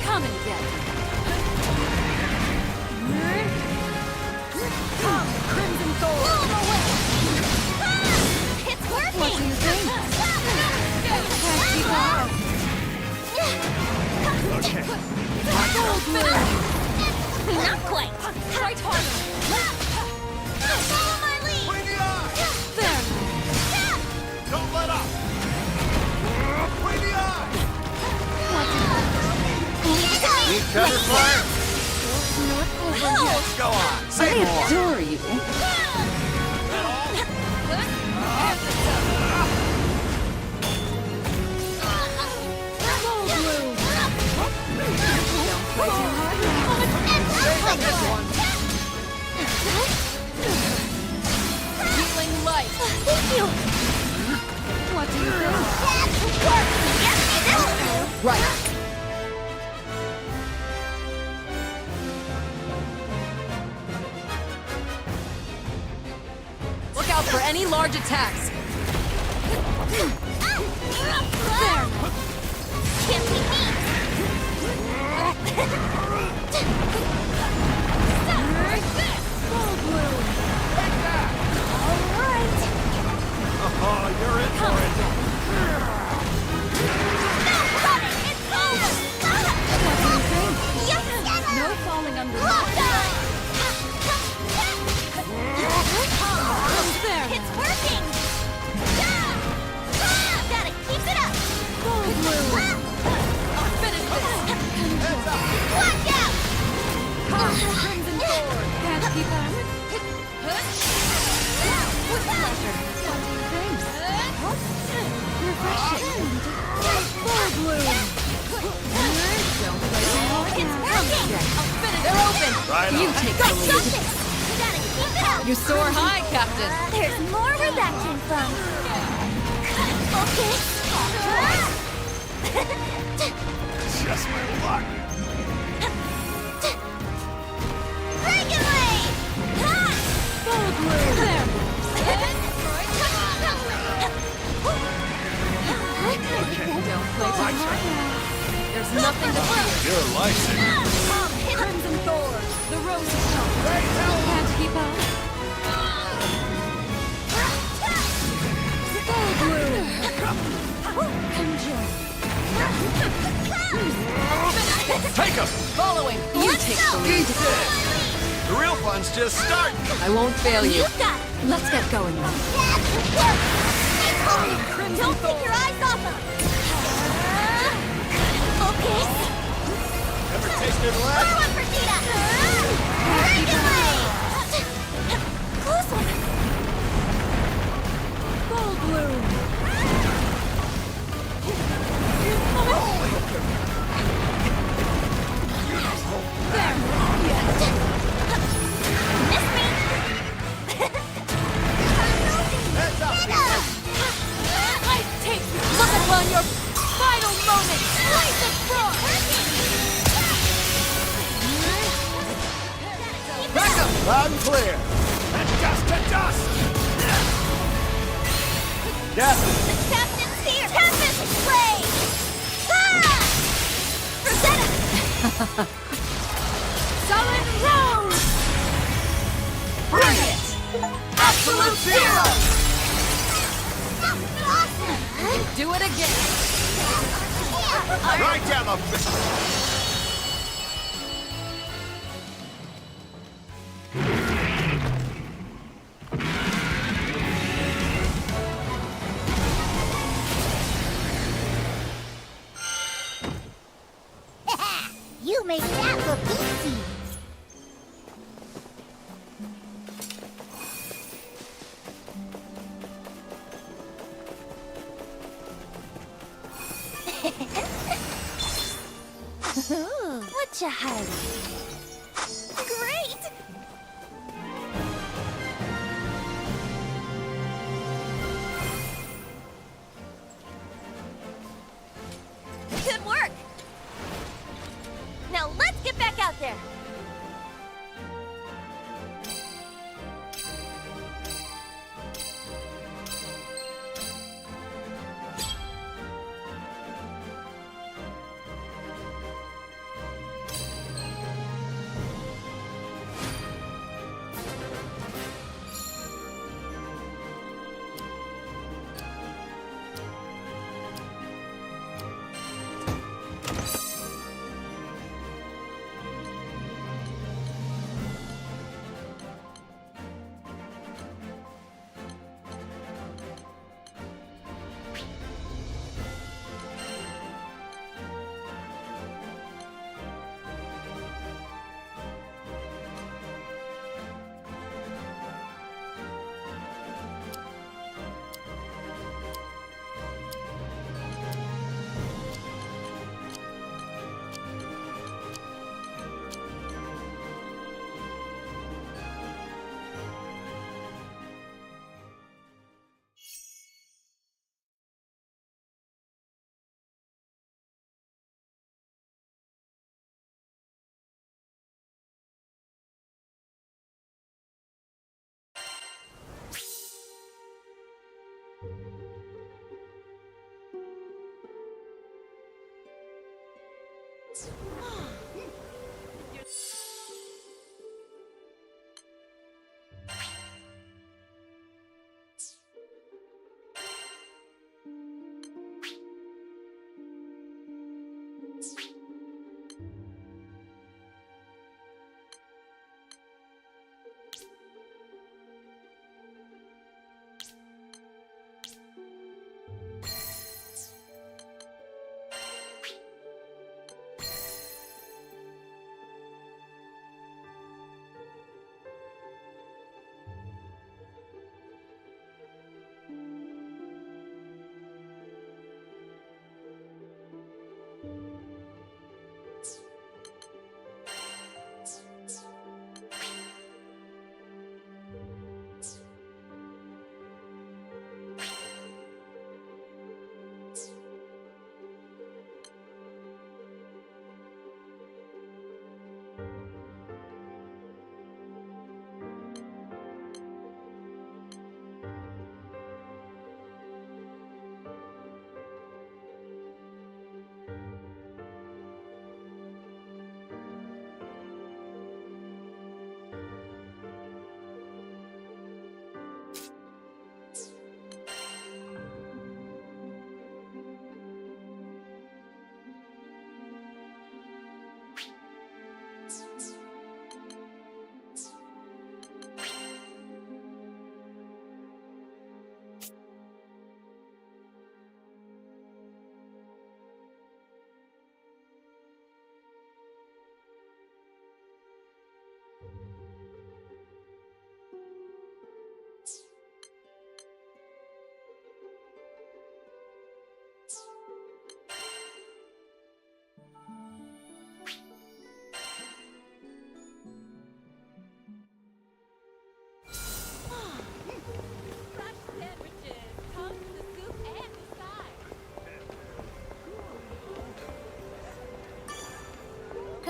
Come and get it. Come, Crimson Thorn! It's working! What do you think? Can't keep up. Okay. Not quite. Try harder. Follow my lead! Bring the eye! There. Don't let up! Bring the eye! Need cover fire? Not over yet. Let's go on. Say I more. adore you. Healing light. Thank you! What do you think? That's work! Yes, we do! Right. Look out for any large attacks. There! Can't be me! Alright! Oh, you're in for it. No running! It's over! What do you think? Yes! No falling under. There. It's working! Gotta keep it up! I'll finish this. Watch out! Come, Crimson Thorn. Can't keep up. With pleasure. What do you think? Refreshing. Full bloom. Don't play too hard. It's working! I'll finish. They're open. Right You on. take Got the lead. something! Gotta keep it up! You soar high, Captain. There's more where that came from. Okay. Just my luck. Regulate! Full bloom. There. Don't play too hard now. There's nothing to fear. You're licensed. Crimson Thorn. The rose is shone. Can't keep up. Full bloom. Come join. Take him! Following. You take the lead. Eat this! The real fun's just starting. I won't fail you. You got it! Let's get going now. That's work! Don't take your eyes off him! it left. Forward, Vegeta! Dragon Blade! Close one! Gold bloom. Miss me! Heads up. I take you. Look upon your final moment. Slice it through. Back up. Loud and clear. And dust to dust. Yes. The captain's here! Tempest Blade! Ah! Rosetta! Sullen Rose. Bring it. Absolute zero. Awesome! Do it again. Right down the. You made that look easy. What you hiding? Great! Good work! Now let's get back out there!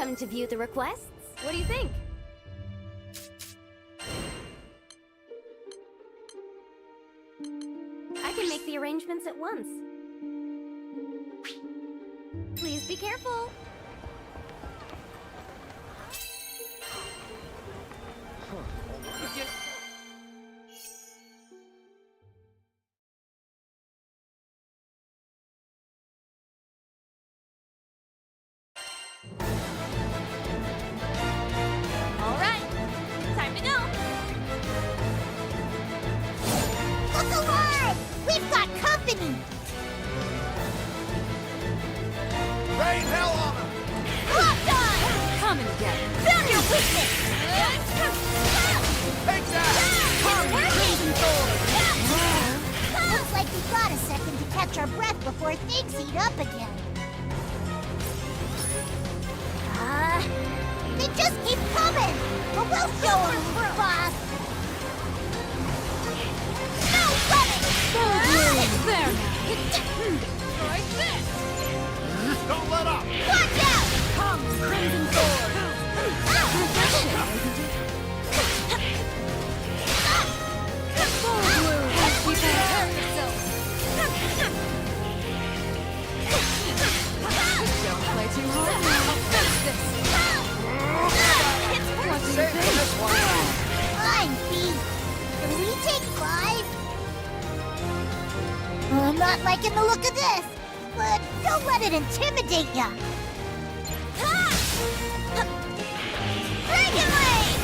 Come to view the requests? What do you think? I can make the arrangements at once. Please be careful. All right, time to go. Look alive! We've got company! Rain hell on them! Locked on! Come and get it. Found your weakness! Take that! Looks like we got a second to catch our breath before things heat up again. They just keep coming! But we'll show them who's boss! No running! There now. Like this! Don't let up! Watch out! Come, Crimson Sword! Refreshing, isn't it? Full blue helps you prepare yourself. Don't play too hard. I'll fix this. What do you think? I'm beat. Can we take 5? I'm not liking the look of this, but don't let it intimidate ya. Dragon Wave!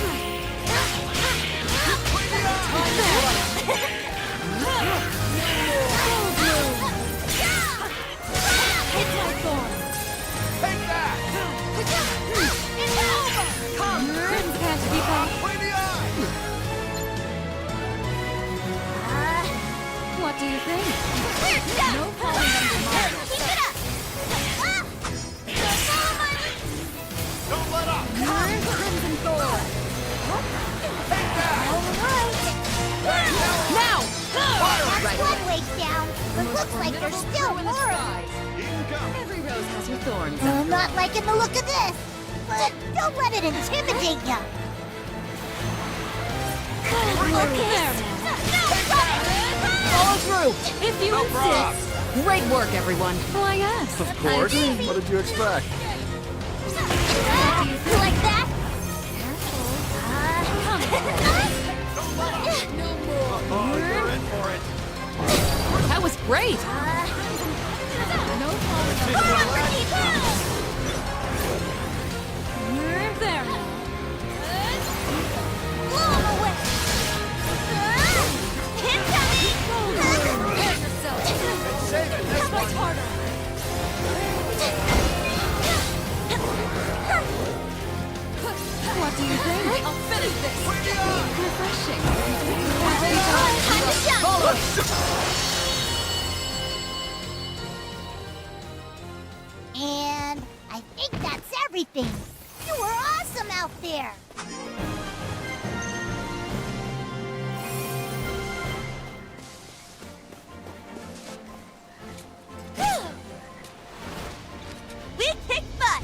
Hit my thorn! Take that! It's over! Come, Grim can't keep up. Between the eyes! What do you think? We're done! No falling under my Keep it up! Don't let up! Crimson Thorn! Take that! Rain hell on Now! That's one way down, but looks like there's still more of them. Incoming! Every rose has her thorns. I'm not liking the look of this, but don't let it intimidate ya. Follow through, if you insist. Great work, everyone. Why, yes. Of course. agree. What did you expect? Like that? You're in for it! That was great. No falling You're there now. Blow him away! Incoming! Prepare yourself! Save it this Much one! harder! What do you think? I'll finish this! Refreshing. Time to shine! And I think that's everything. You were awesome out there. We kick butt!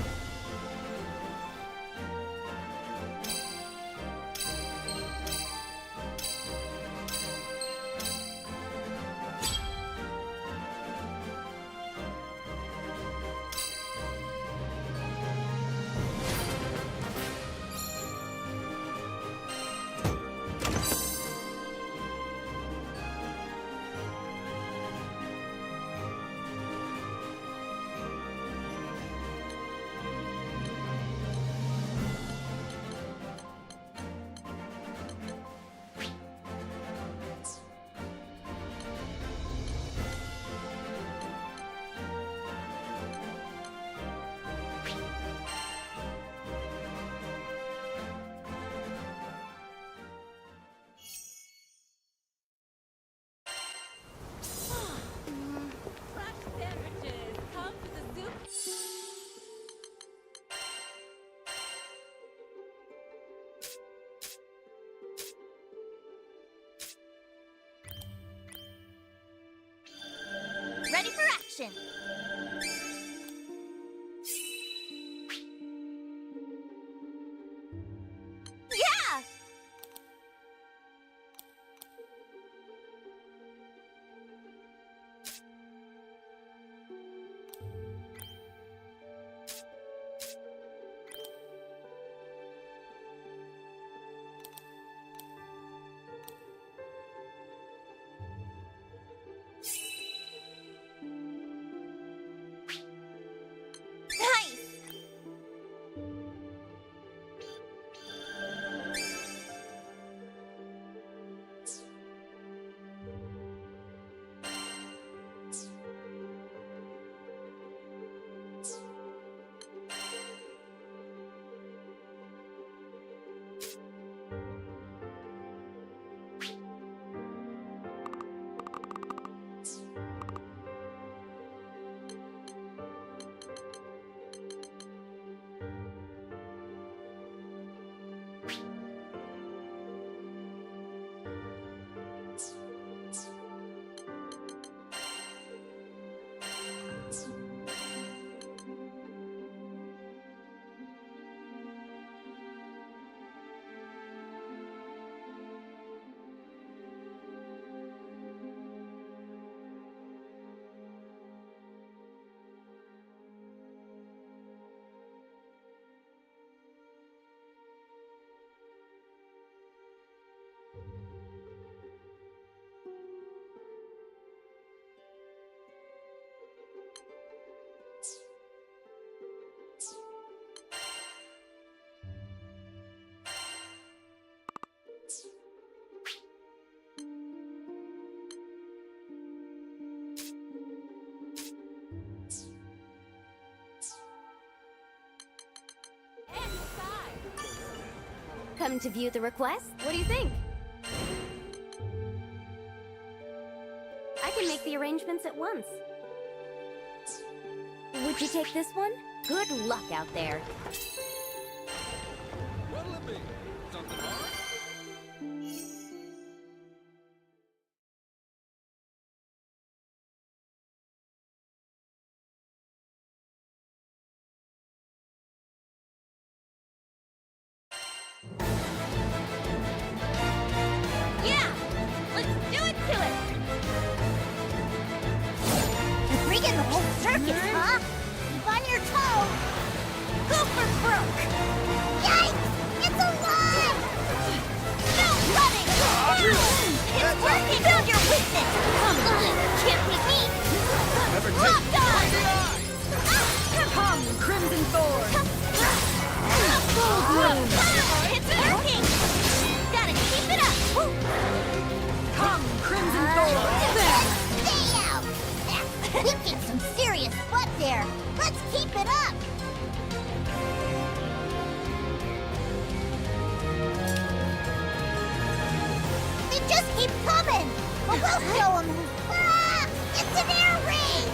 Ready for action! Come to view the request? What do you think? I can make the arrangements at once. Would you take this one? Good luck out there. What'll it be? Something hard? Yeah! Let's do it to it! Bring in the whole circus, huh? Keep on your toes! Go for broke! Yikes! It's alive! No running! It's working! Found your weakness! Can't be beat! Locked on! Come, Crimson Thorn! It's working! Gotta keep it up! Come, Crimson Thorn! There! Stay out! You kicked some serious butt there! Let's keep it up! They just keep coming! But we'll show them who's... Ah! It's an air raid!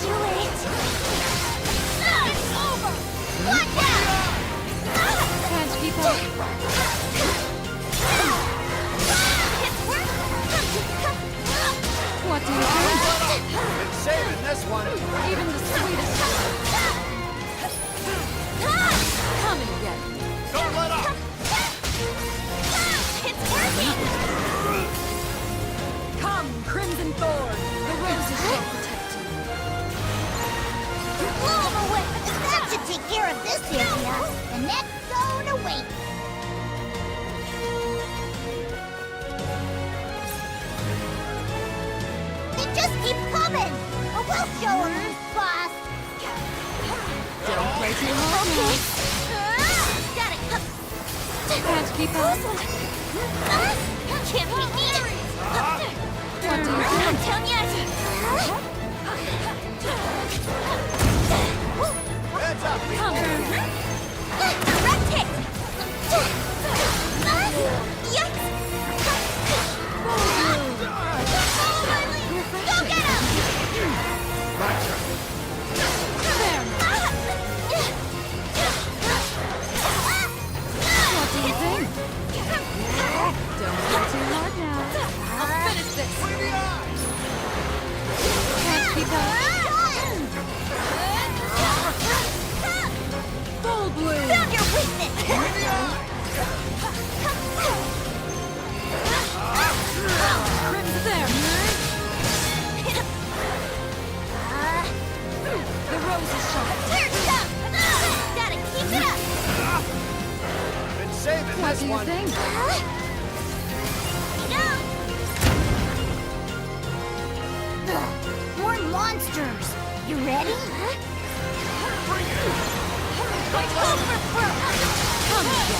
Do it! It's over! Watch out! Can't keep up. It's working! What do you think? Been saving this one. Even the sweetest. Come and get it. Don't let up. It's working! Come, Crimson Thorn! The roses shall protect you. Move away! That should take care of this area. The next zone awaits. They just keep coming! But we'll show them who's boss! Don't play too hard now. Got it! Can't keep up. Can't be beat! What do you Not think? done yet! Heads up. Come and get it. Direct hit! Yikes! Go get him! What do you think? Don't play too hard now. I'll finish this. Can't keep up. Full bloom. Found your weakness! Crimson there. The roses shall. Turns up! Gotta keep it up! Been saving What this do you one. think? More monsters! You ready? Go for broke! Come and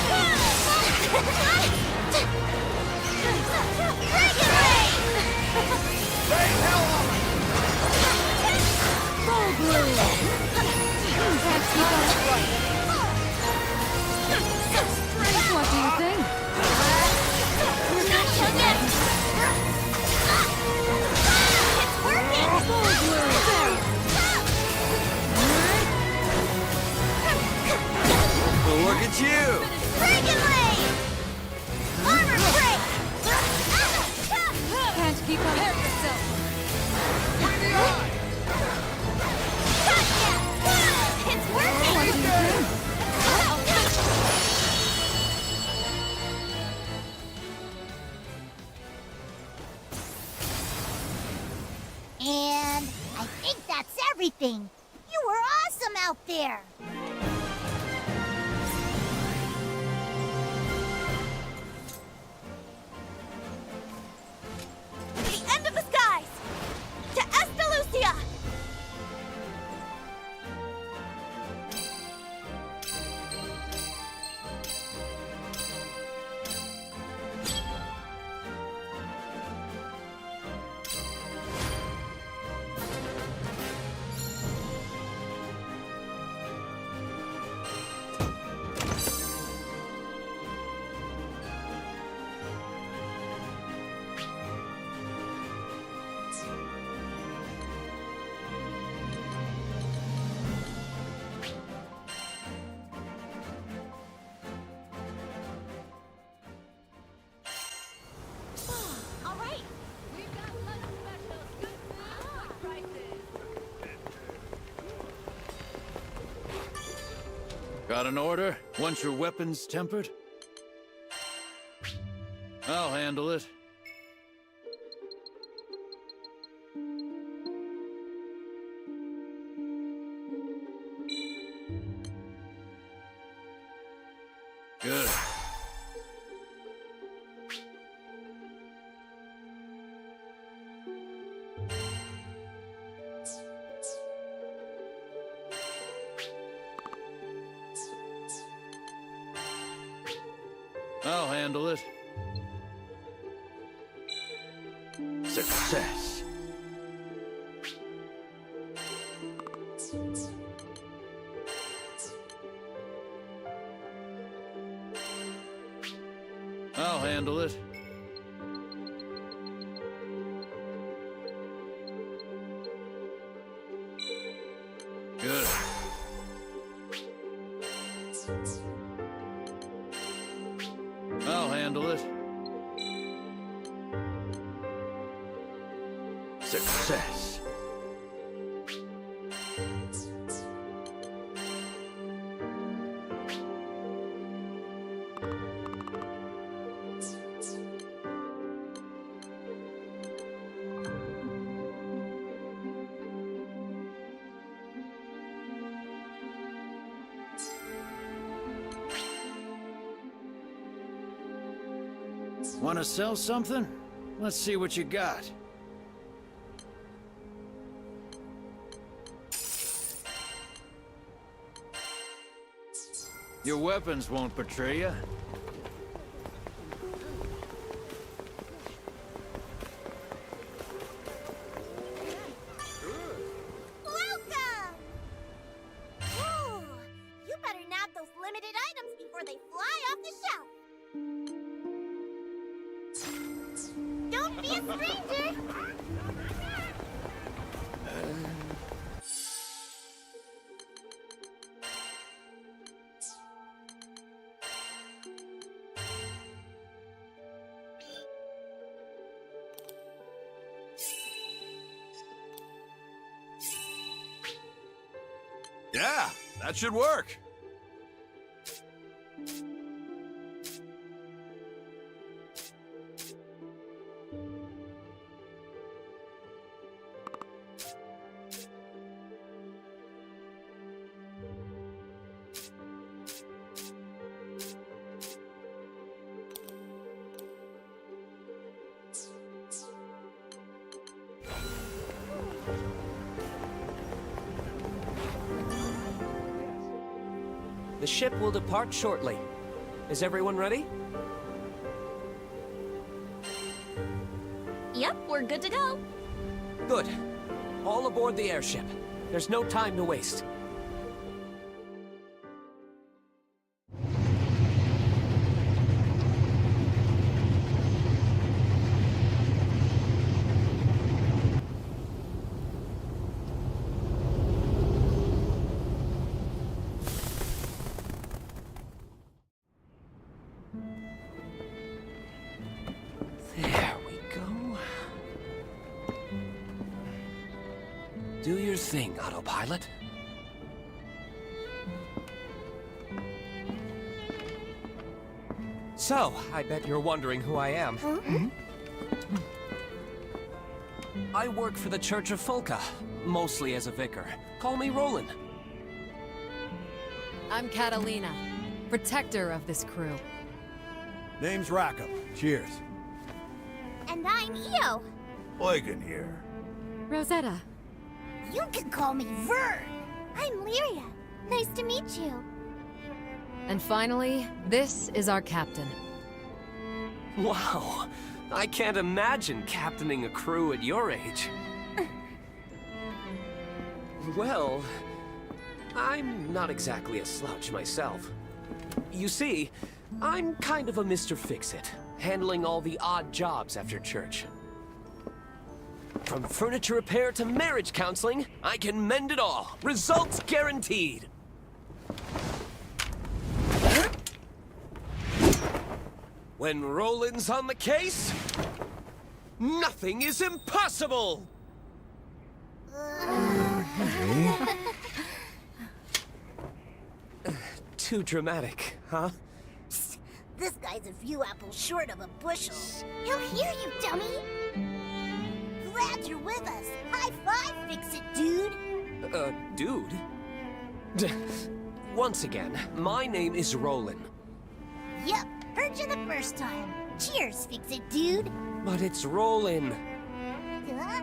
Dragon Ray! Full bloom. Can't keep up. What do you think? We're not done yet! It's working! Full bloom. There. Well, look at you. Dragon Ray! Armor break! Can't keep up. Gotcha! It's working! What do you think? And I think that's everything. You were awesome out there. The end of the skies! To Estalucia! Got an order? Want your weapons tempered? I'll handle it. Good. I'll handle it. Success. I'll handle it. Good. I'll handle it. Success. Want to sell something? Let's see what you got. Your weapons won't betray you. Welcome! Ooh, you better nab those limited items before they fly off the shelf. Don't be a stranger! Yeah, that should work. The ship will depart shortly. Is everyone ready? Yep, we're good to go. Good. All aboard the airship. There's no time to waste. There we go. Do your thing, autopilot. So, I bet you're wondering who I am. I work for the Church of Folka, mostly as a vicar. Call me Roland. I'm Catalina, protector of this crew. Name's Rackham. Cheers. And I'm Io. Eugen here. Rosetta. You can call me Vern. I'm Lyria. Nice to meet you. And finally, this is our captain. Wow, I can't imagine captaining a crew at your age. Well, I'm not exactly a slouch myself. You see, I'm kind of a Mr. Fix-It, handling all the odd jobs after church. From furniture repair to marriage counseling, I can mend it all. Results guaranteed. When Roland's on the case, nothing is impossible! too dramatic, huh? Psst, this guy's a few apples short of a bushel. He'll hear you, dummy! Glad you're with us. High five, Fix-It, dude! Dude? Once again, my name is Roland. Yep, heard you the first time. Cheers, Fix-It, dude! But it's Roland. Huh?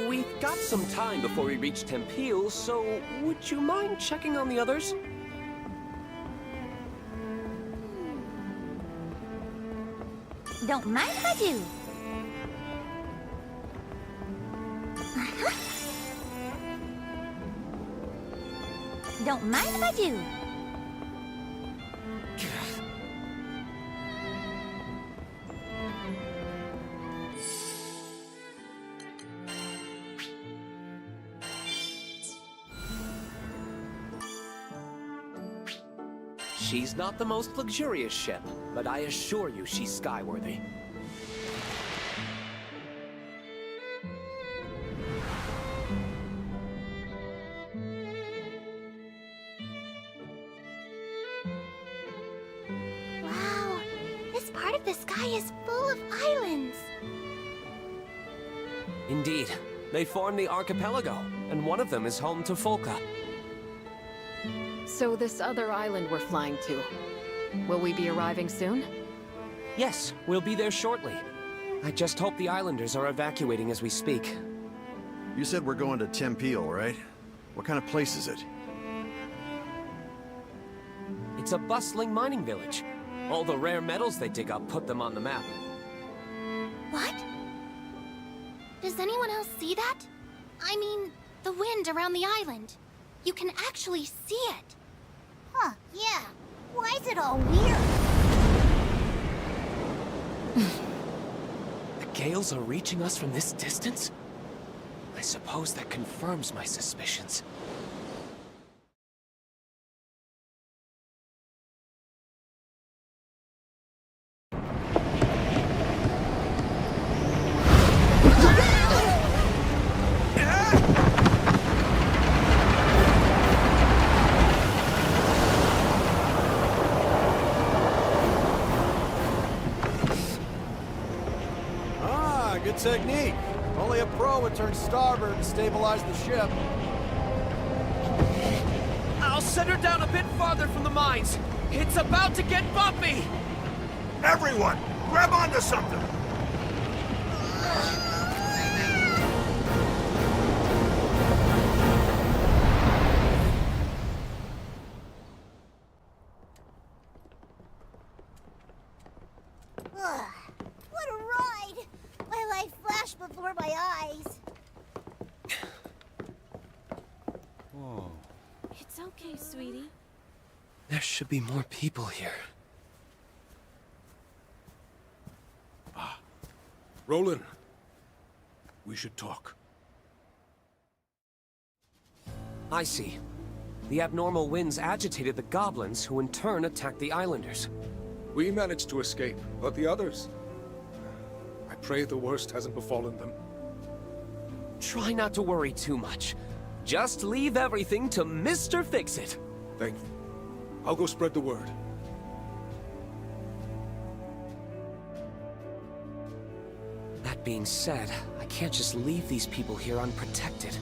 We've got some time before we reach Tempeal, so would you mind checking on the others? Don't mind if I do. Don't mind if I do. She's not the most luxurious ship, but I assure you she's skyworthy. Wow, this part of the sky is full of islands. Indeed. They form the archipelago, and one of them is home to Folka. So this other island we're flying to, will we be arriving soon? Yes, we'll be there shortly. I just hope the islanders are evacuating as we speak. You said we're going to Tempeal, right? What kind of place is it? It's a bustling mining village. All the rare metals they dig up put them on the map. What? Does anyone else see that? I mean, the wind around the island. You can actually see it. Huh, yeah. Why is it all weird? The gales are reaching us from this distance? I suppose that confirms my suspicions. Good technique. Only a pro would turn starboard to stabilize the ship. I'll set her down a bit farther from the mines. It's about to get bumpy! Everyone, grab onto something! Ugh, what a ride! My life flashed before my eyes. Whoa. It's okay, sweetie. There should be more people here. Roland, we should talk. I see. The abnormal winds agitated the goblins, who in turn attacked the islanders. We managed to escape, but the others... I pray the worst hasn't befallen them. Try not to worry too much. Just leave everything to Mr. Fix-It. Thank you. I'll go spread the word. That being said, I can't just leave these people here unprotected.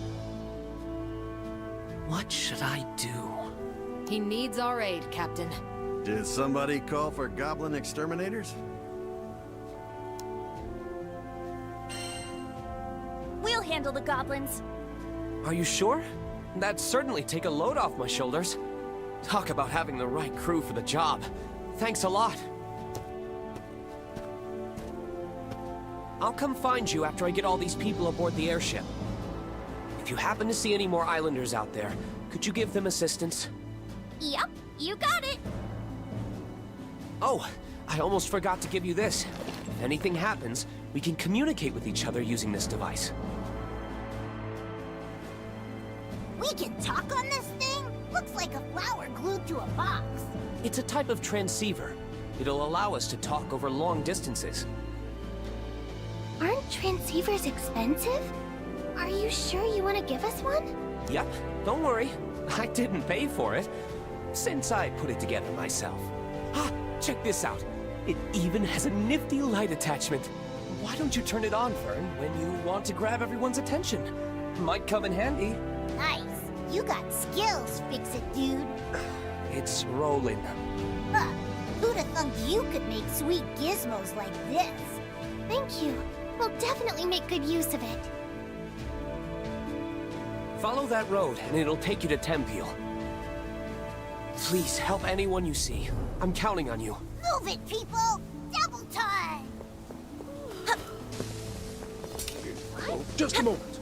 What should I do? He needs our aid, Captain. Did somebody call for goblin exterminators? We'll handle the goblins. Are you sure? That'd certainly take a load off my shoulders. Talk about having the right crew for the job. Thanks a lot. I'll come find you after I get all these people aboard the airship. If you happen to see any more islanders out there, could you give them assistance? Yep, you got it. Oh, I almost forgot to give you this. If anything happens, we can communicate with each other using this device. We can talk on this thing? Looks like a flower glued to a box. It's a type of transceiver. It'll allow us to talk over long distances. Aren't transceivers expensive? Are you sure you want to give us one? Yep, don't worry. I didn't pay for it, since I put it together myself. Ah, check this out. It even has a nifty light attachment. Why don't you turn it on, Vern, when you want to grab everyone's attention? Might come in handy. Nice. You got skills, Fix-It Dude. It's rolling. Huh. Who'd have thunk you could make sweet gizmos like this? Thank you. We'll definitely make good use of it. Follow that road, and it'll take you to Tempeal. Please, help anyone you see. I'm counting on you. Move it, people! Double time! Oh, just a moment.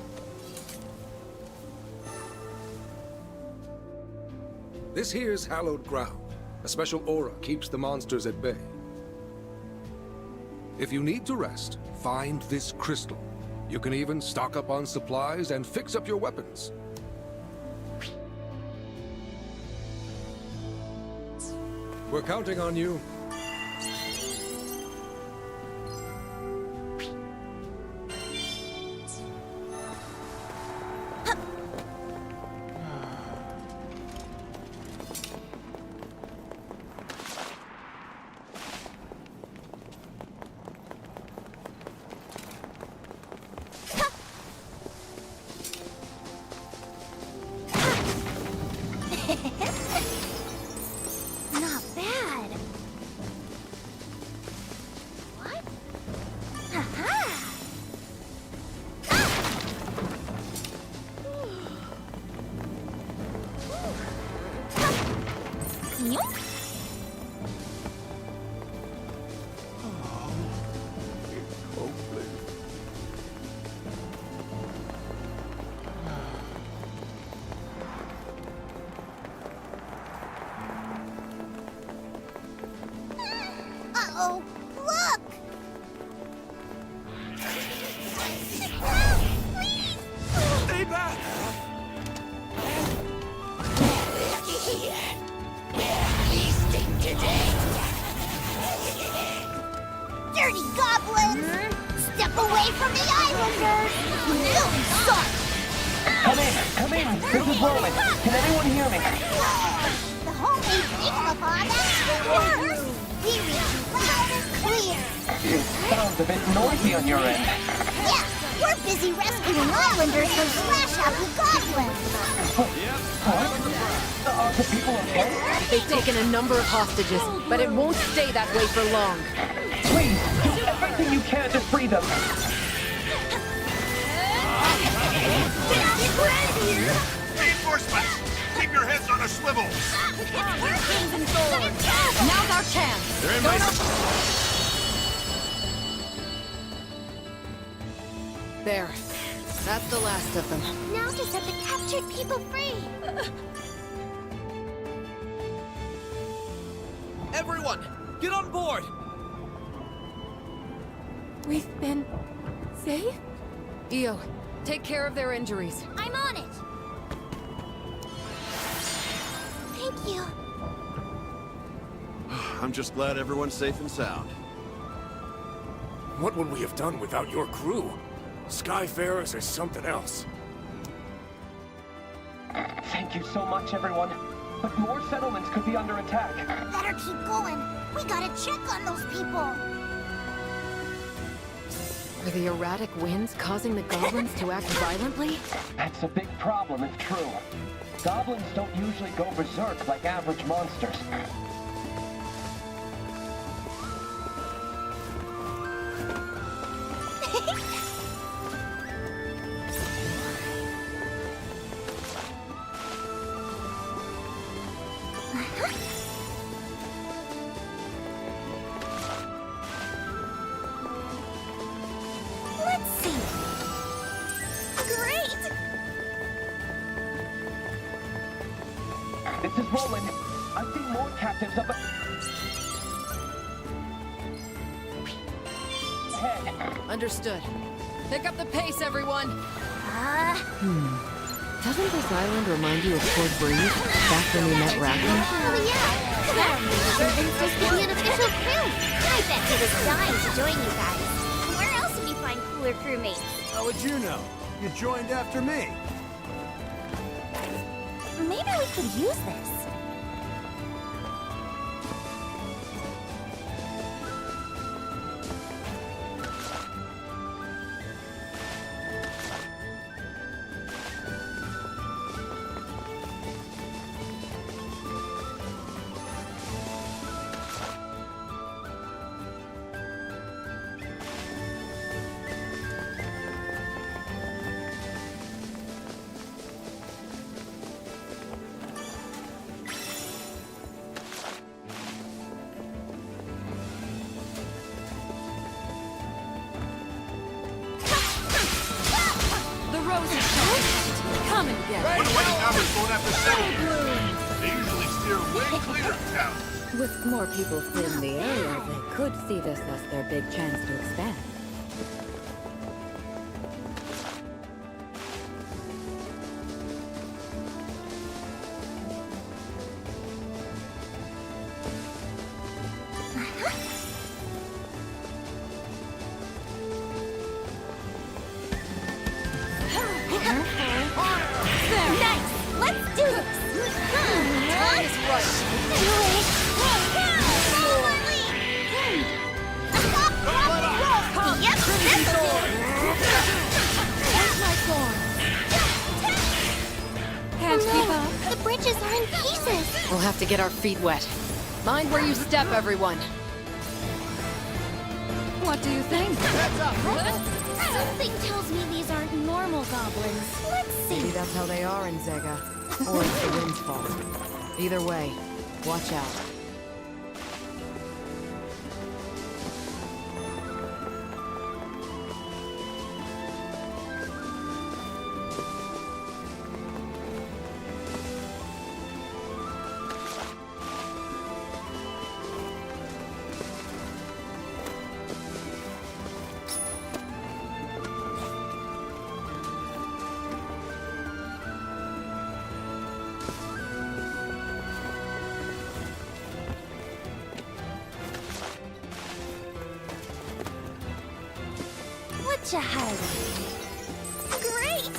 This here's hallowed ground. A special aura keeps the monsters at bay. If you need to rest, find this crystal. You can even stock up on supplies and fix up your weapons. We're counting on you. Not bad. What? Aha! Yoink. Uh-oh! Look! Stay back! Dirty goblins! Step away from the islanders! You suck! Come in! This is Roman. Can anyone hear me? The homemade thingamabog actually works! We read you loud and clear! Sounds a bit noisy on your end. Yeah, we're busy rescuing islanders from slash-happy goblins! Are the people okay? They've taken a number of hostages, but it won't stay that way for long. Please, do everything you can to free them. Reinforcements! Keep your heads on a swivel! Now's our chance. There. That's the last of them. Now to set the captured people free. Everyone, get on board! We've been safe? Io, take care of their injuries. I'm on it. Thank you. I'm just glad everyone's safe and sound. What would we have done without your crew? Skyfarers are something else. Thank you so much, everyone. But more settlements could be under attack. Better keep going. We gotta check on those people. Are the erratic winds causing the goblins to act violently? That's a big problem if true. Goblins don't usually go berserk like average monsters. Let's see. Great! This is Roland. I see more captives up ahead. Understood. Pick up the pace, everyone! Doesn't this island remind you of Port Breeze? Back when we met Raccoon? Oh, yeah. That convinced us to be an official crew. I bet he was dying to join you guys. Where else would we find cooler crewmates? How would you know? You joined after me. Maybe we could use this. The rose is come and get it. Wonder why the Alberts won't have to settle here. They usually steer way clear of town. With more people fleeing the area, they could see this as their big chance to expand. Nice! Let's do this! Time is right. Yep, this Where's my sword? Can't keep up. The bridges are in pieces. We'll have to get our feet wet. Mind where you step, everyone. What do you think? Something tells me these aren't normal goblins. Let's Maybe see. that's how they are in Zega. Or it's the wind's fault. Either way, watch out. What you hiding? Great!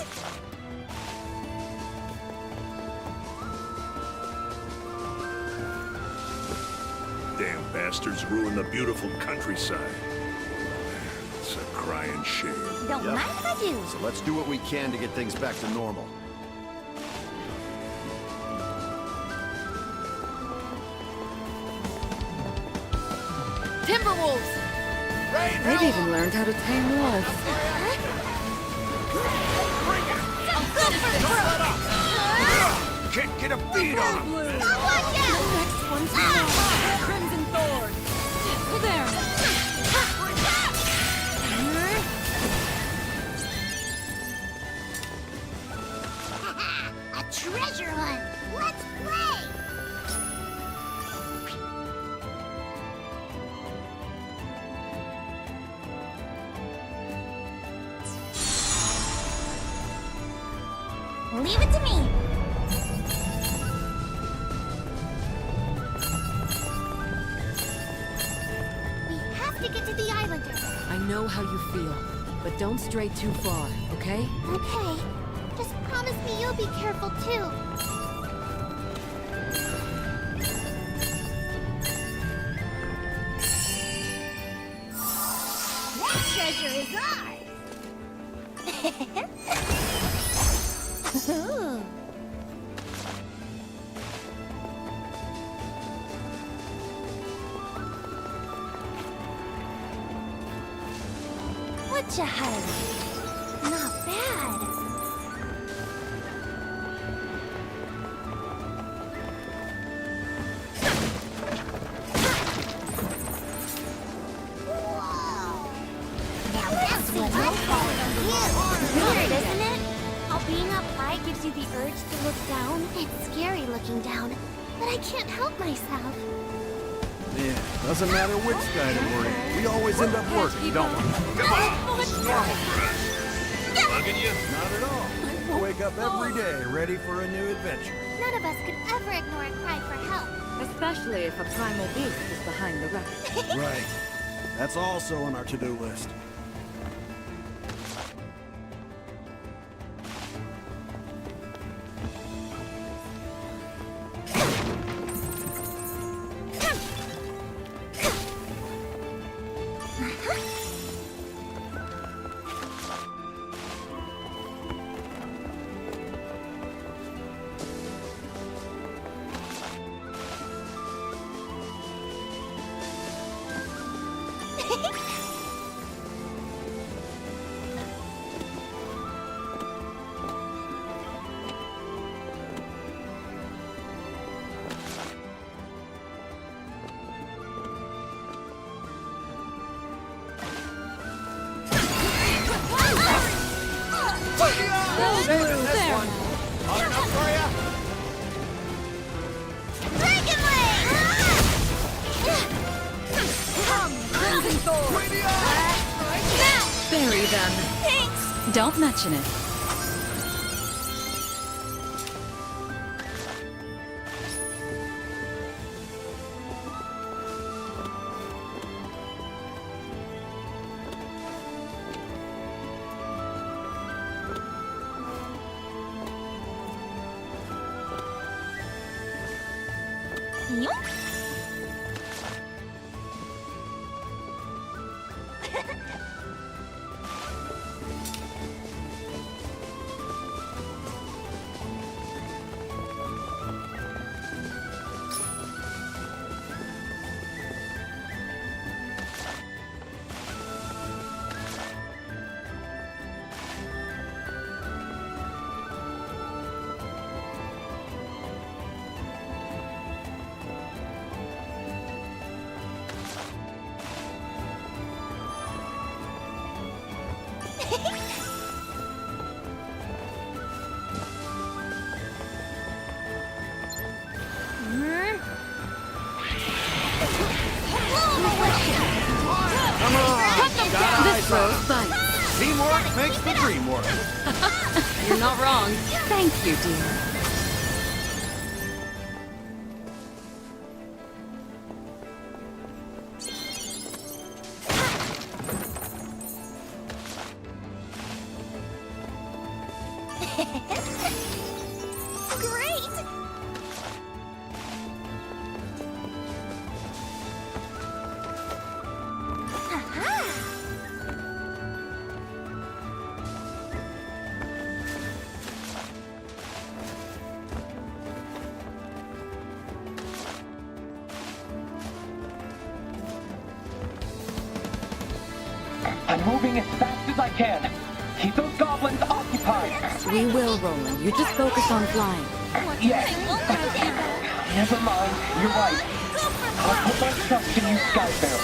Damn bastards ruin the beautiful countryside. It's a crying shame. Don't mind if I do. So let's do what we can to get things back to normal. Timberwolves! They've even learned how to tame wolves. Can't get a beat on them. Next one's Crimson Thorn! There! A treasure hunt! Let's play! Leave it to me. We have to get to the islanders. I know how you feel, but don't stray too far, okay? Okay. Just promise me you'll be careful too. That treasure is ours! Ooh. What you hiding? Not bad. gives you the urge to look down? It's scary looking down, but I can't help myself. Yeah, doesn't matter which Skydom we're in. We always end up working, don't we? Come on, it's normal for us. Bugging you? Not at all. We wake up every day ready for a new adventure. None of us could ever ignore a cry for help. Especially if a primal beast is behind the wreck. Right. That's also on our to-do list. Bury them. Thanks! Don't mention it. This road bites. Teamwork makes the dream work. You're not wrong. Thank you, dear. Great! I'm moving as fast as I can. Keep those goblins occupied. We will, Roland. You just focus on flying. Yes. Never mind. You're right. I'll put my trust in you, Skyfarer.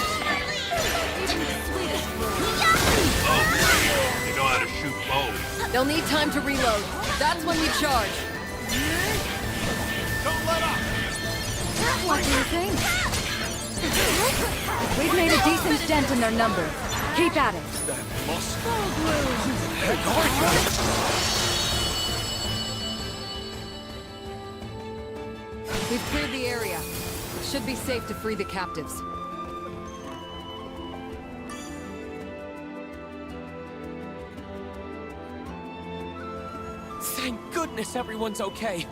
Oh, they know how to shoot bows. They'll need time to reload. That's when we charge. Don't let up! What do you think? We've made a decent dent in their numbers. Keep at it. We've cleared the area. It should be safe to free the captives. Thank goodness everyone's okay.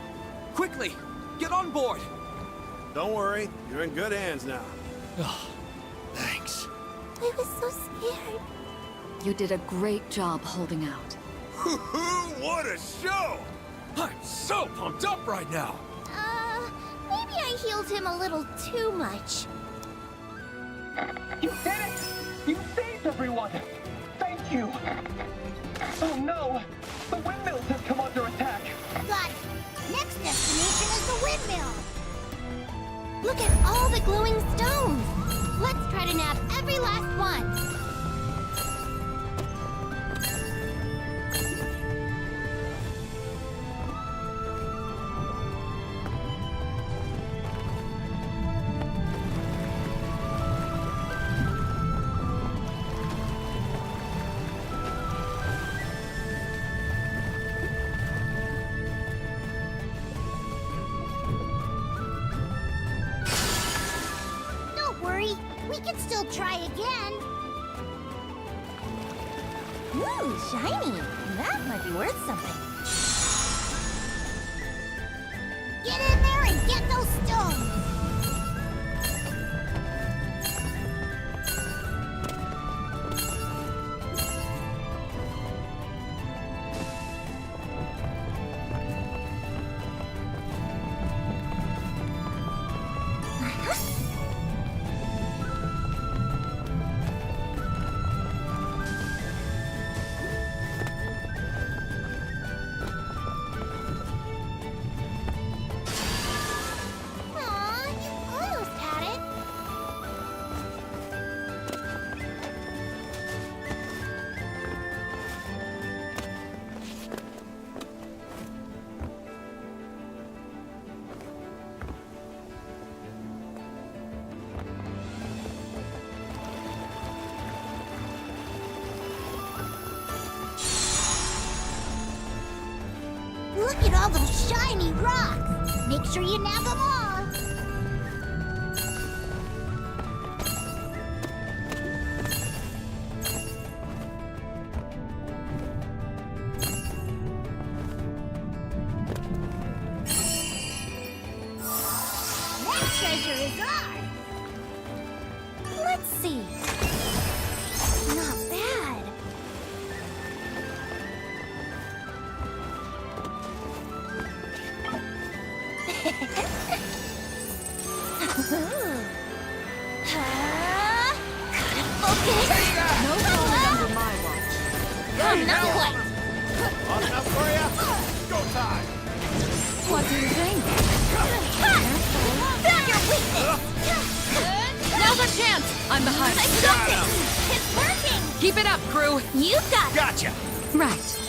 Quickly, get on board. Don't worry, you're in good hands now. Thanks. I was so scared. You did a great job holding out. What a show! I'm so pumped up right now. Maybe I healed him a little too much. You did it! You saved everyone! Thank you! Oh no! The windmills have come under attack! Got it. Next destination is the windmill. Look at all the glowing stones. Let's try to nab every last one. We can still try again. Ooh, shiny. That might be worth something. Get in there and get those stones. Aw, you almost had it. Look at all those shiny rocks. Make sure you nab them all. That treasure is ours. Let's see. Not bad. Focus. No falling under my watch. Come now, what? Hot enough for ya? Go time! What do you think? Found your weakness. Now's our chance! I'm behind. I got it. It's working. Keep it up, crew! You got it. Gotcha! Right.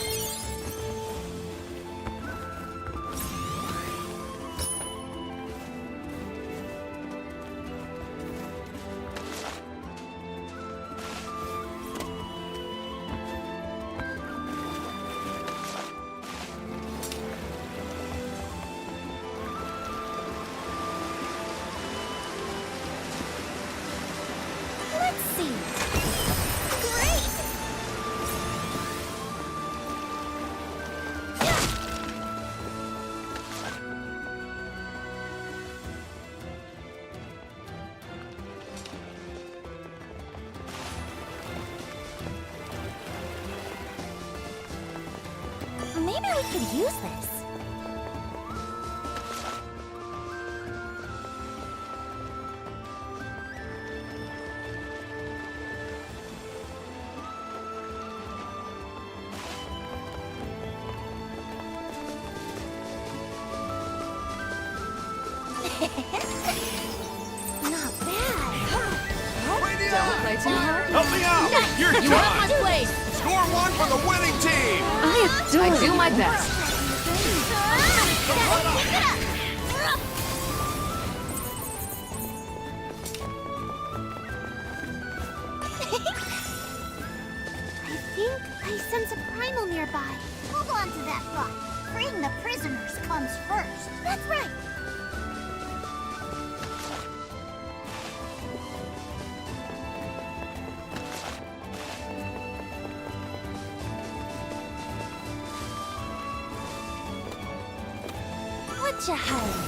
Let's see. Great. Maybe we could use this. Not bad. Don't play too hard. Help me out! You're You done! have my place! Score one for the winning team! I do my best. I think I sense a primal nearby. Hold on to that thought. Freeing the prisoners comes first. That's right. What you hiding?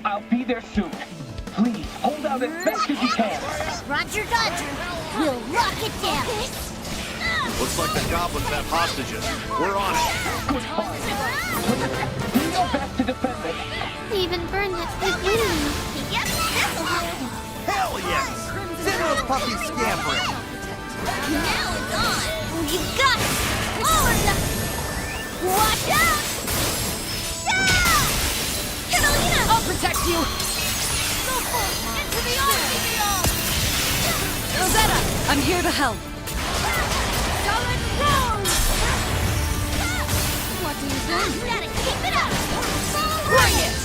I'll be there soon. Please, hold out as best as you can. Roger Dodger. We'll lock it down. Looks like the goblins have hostages. We're on it. Good fight. Do your best to defend them. Even Vern had big winning. Yep, this'll help. Hell yes! Send those puppies scampering! Now it's on. You got it. All or nothing. Watch out! Yeah! Catalina! I'll protect you! Go for it! Into the arm! Rosetta, I'm here to help. Going wrong! What do you think? You gotta keep it up! Bring it!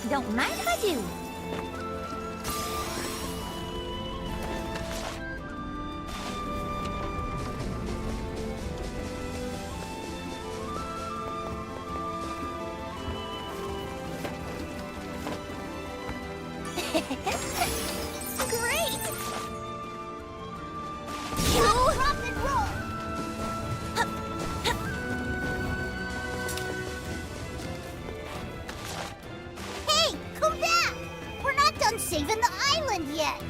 Don't mind if I do. Great! Rock and roll! Hey, come back! We're not done saving the island yet!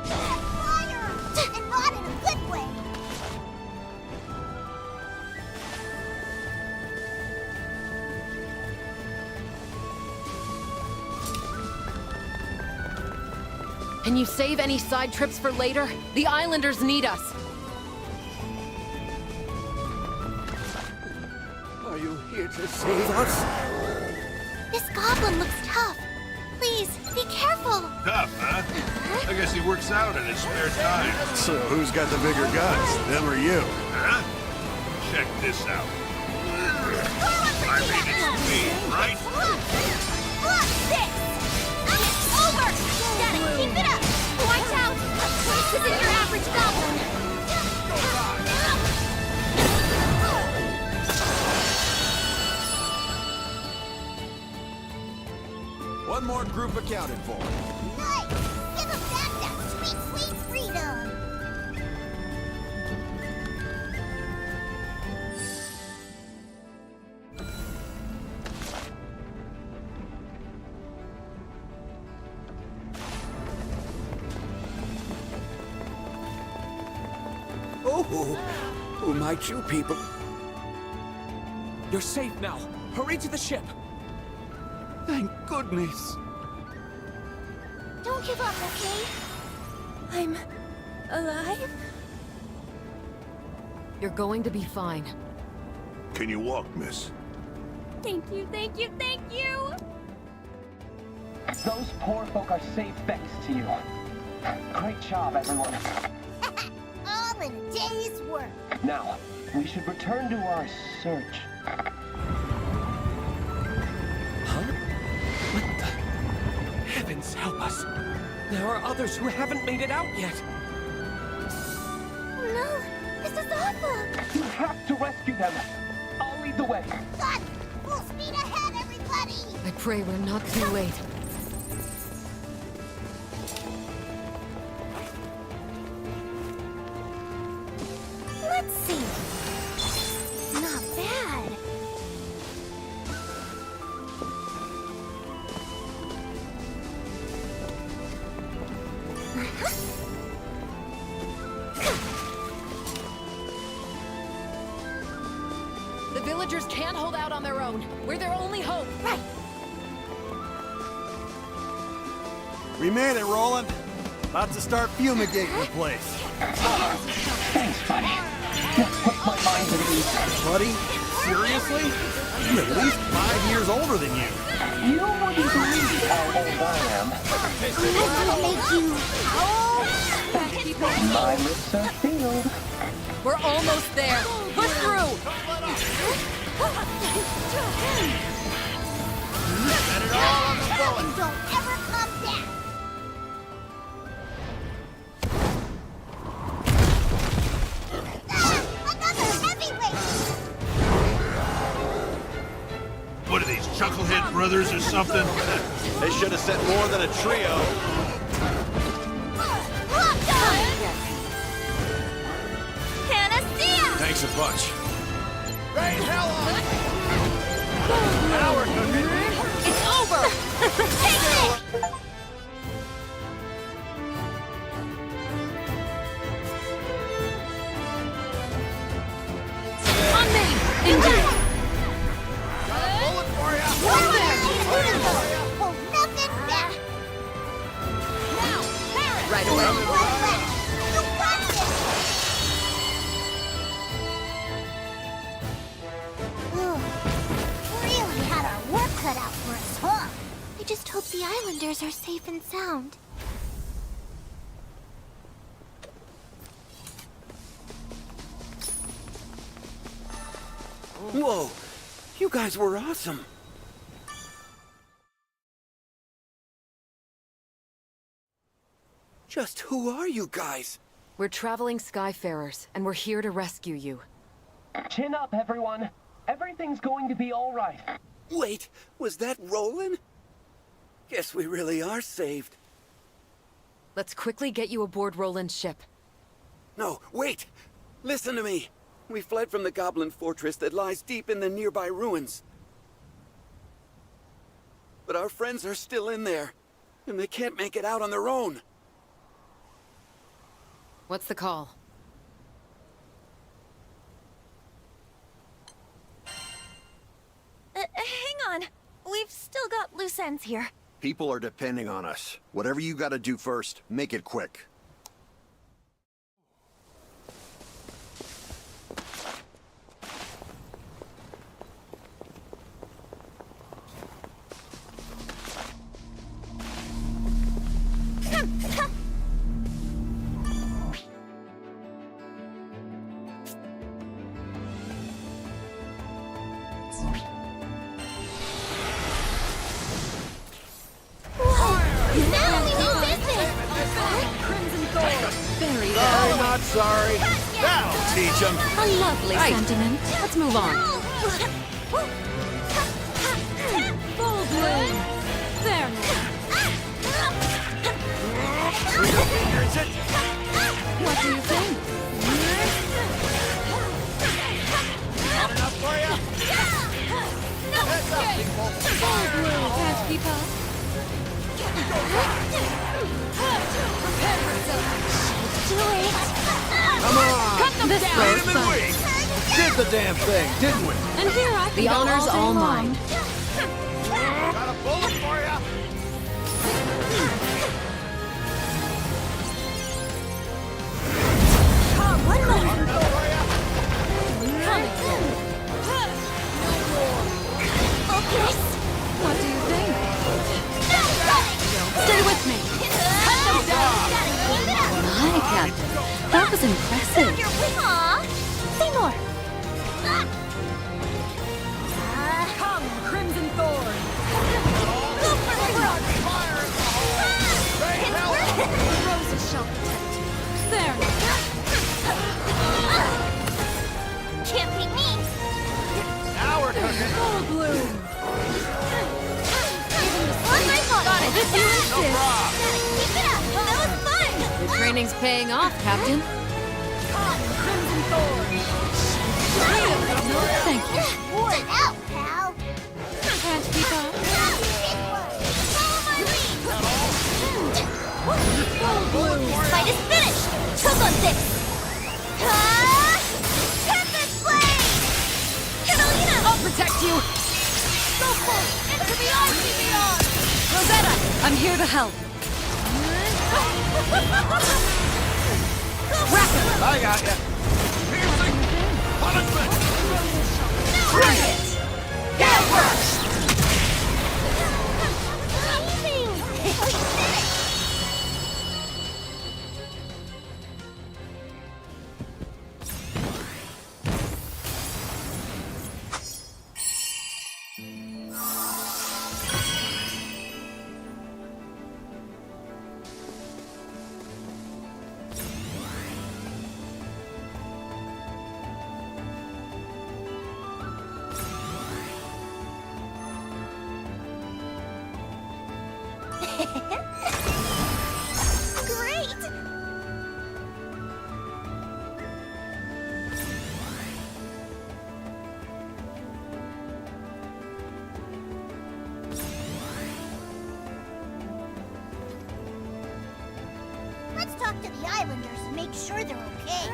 Fire! And not in a good way! Can you save any side trips for later? The Islanders need us. Are you here to save us? This goblin looks tough. Please, be careful. Tough, huh? I guess he works out in his spare time. So who's got the bigger guns, them or you? Huh? Check this out. I mean, it's me, right? Look, this! It's over! Gotta keep it up! Watch out! This isn't your average goblin! One more group accounted for. Nice! Give us back that sweet, sweet freedom! Oh, who might you people? You're safe now. Hurry to the ship. Thank goodness. Don't give up, okay? I'm alive? You're going to be fine. Can you walk, miss? Thank you, thank you, thank you! Those poor folk are safe thanks to you. Great job, everyone. All in a day's work. Now, we should return to our search. Huh? What the? Heavens help us. There are others who haven't made it out yet. No, this is awful. You have to rescue them. I'll lead the way. God, full speed ahead, everybody! I pray we're not too late. Let's see. Not bad. The villagers can't hold out on their own. We're their only hope. Right. We made it, Roland. About to start fumigating the place. Thanks, buddy. Just put my mind at ease. Buddy? Seriously? I'm at least 5 years older than you. You wouldn't believe how old I am. This will make you old. My lips are sealed. We're almost there. Push through. Set it all on the bullet. Don't ever come back. Another heavyweight. What are these, Chucklehead Brothers or something? They should have sent more than a trio. Panacea! Thanks a bunch. Rain hell on! Now we're cooking. It's over. Take it! On me. Indeed. Got a bullet for you. Hold nothing back. Now, Barrett! Right away. You got this! just hope the islanders are safe and sound. Whoa! You guys were awesome! Just who are you guys? We're traveling Skyfarers, and we're here to rescue you. Chin up, everyone. Everything's going to be all right. Wait, was that Roland? Guess we really are saved. Let's quickly get you aboard Roland's ship. No, wait! Listen to me! We fled from the Goblin Fortress that lies deep in the nearby ruins. But our friends are still in there, and they can't make it out on their own. What's the call? Hang on. We've still got loose ends here. People are depending on us. Whatever you gotta do first, make it quick. Sorry, not sorry. That'll teach them. A lovely sentiment. Let's move on. Full bloom. There now. Fingers it. What do you think? Not enough for you? Heads up, people. Full bloom. Can't keep up. Prepare yourself. Do it! Come on. Cut them This down. way. Beat 'em and wait. Did the damn thing, didn't we? And here I can The go honor's all day all long. mine. Got a bullet for you. One moment. Focus! What do you think? Stay with me. My captain. That was impressive. Aw! Say more! Come, Crimson Thorn. Go for the rock! The roses shall protect you. There now. Can't beat me! Now we're cooking. Full bloom. On my body! If you insist. No problem. Keep it up! That was fun! Your training's paying off, Captain. Come, Crimson Thorn. Thank you. What out, pal? Can't keep up. Follow my lead! Full bloom. Fight is finished! Choke on this! Tempest Blade! Catalina! I'll protect you! Go forth into the icy beyond. Rosetta, I'm here to help. I got you. Piercing. Punishment. Bring it! Get worse. Great! Let's talk to the Islanders and make sure they're okay.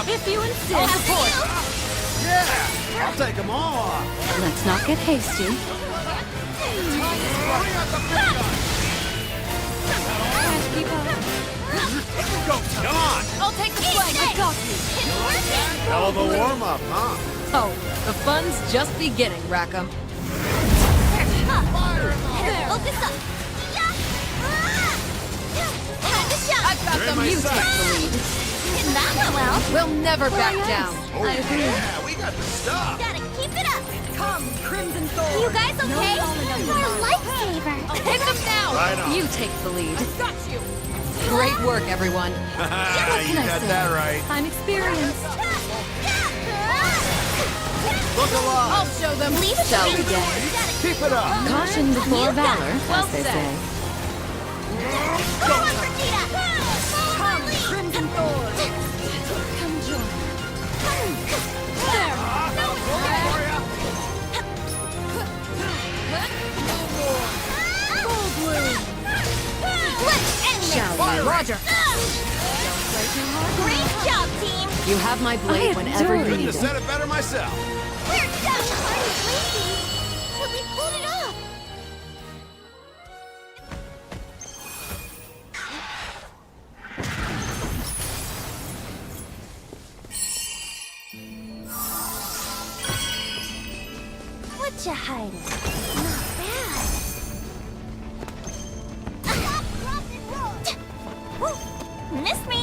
job. If you insist. Yeah! I'll take them all off! Let's not get hasty. Can't keep up. Go, come on! I'll take the flag. I got you. Hell of a warm-up, huh? Oh, the fun's just beginning, Rackham. Focus up. I've got them. You take the lead. That went well. We'll never back down. Oh, yeah, we got the stuff. Gotta keep it up. Come, Crimson Thorn. You guys okay? Our lifesaver. Hit them now. Right on. You take the lead. Got you. Great work, everyone. You got that right. I'm experienced. Look alive! I'll show them. Shall we begin? Keep it up! Caution before valor, Well as they said. say. Go on, Vegeta. Come, Crimson Thorn. Come join. There. Full bloom. Let's end this. Shall we? Roger. Great job, team. You have my blade whenever you Couldn't need have it. said it better myself. We're done. But we pulled it off. What you hiding? Not bad. Miss me.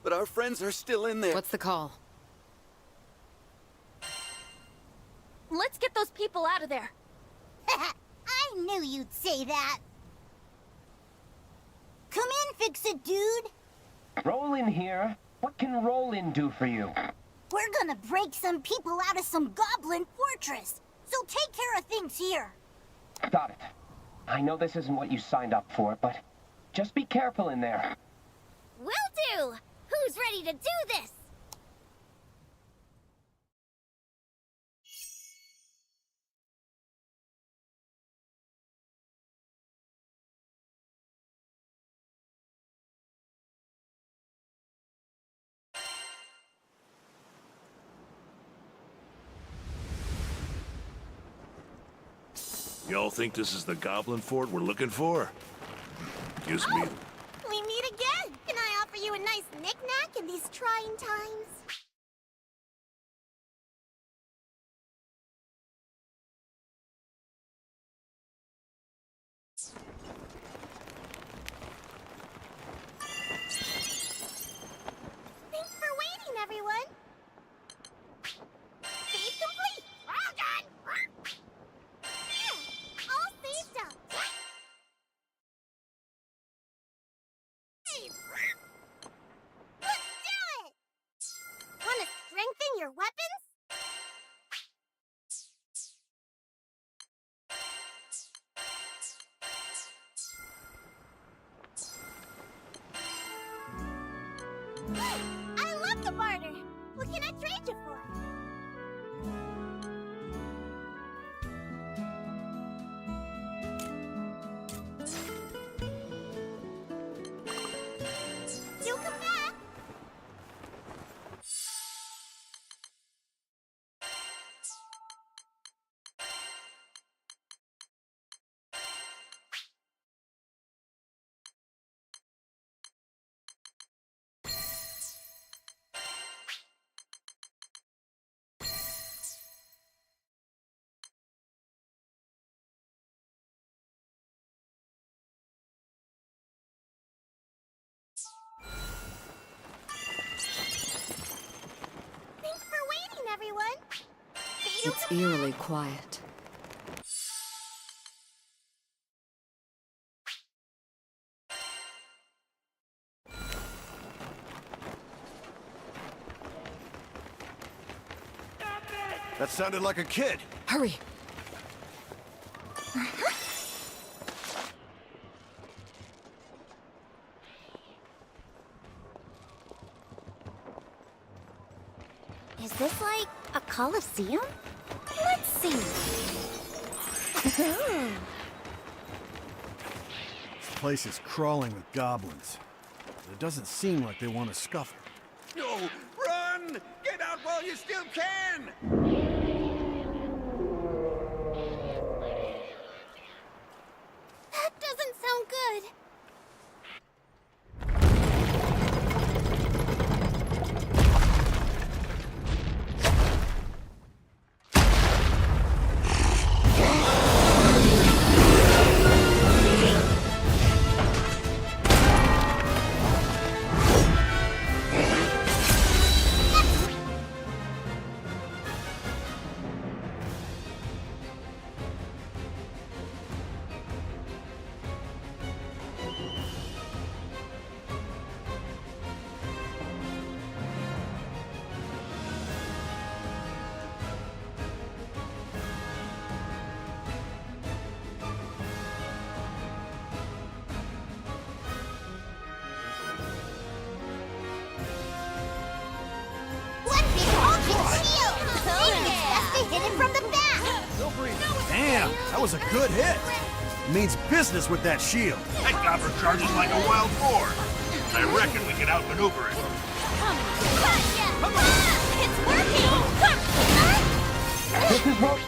But our friends are still in there. What's the call? Let's get those people out of there. I knew you'd say that. Come in, Fix-It Dude. Roll in here. What can roll in do for you? We're gonna break some people out of some goblin fortress. So take care of things here. Got it. I know this isn't what you signed up for, but just be careful in there. Will do. Who's ready to do this? Y'all think this is the Goblin Fort we're looking for? Gives me... We meet again. Can I offer you a nice knick-knack in these trying times? Thanks for waiting, everyone. Save complete. Well done. There, all saved up. Let's do it! a martyr. What can I trade you for? You come back. Thanks for waiting, everyone. It's eerily quiet. That sounded like a kid. Hurry! Is this like a coliseum? Let's see. This place is crawling with goblins. But it doesn't seem like they want to scuffle. No! Run! Get out while you still can! That doesn't sound good. Hit it from the back! Damn, that was a good hit. Means business with that shield. That gobber charges like a wild boar. I reckon we can outmaneuver it. Come on! It's working! This is what...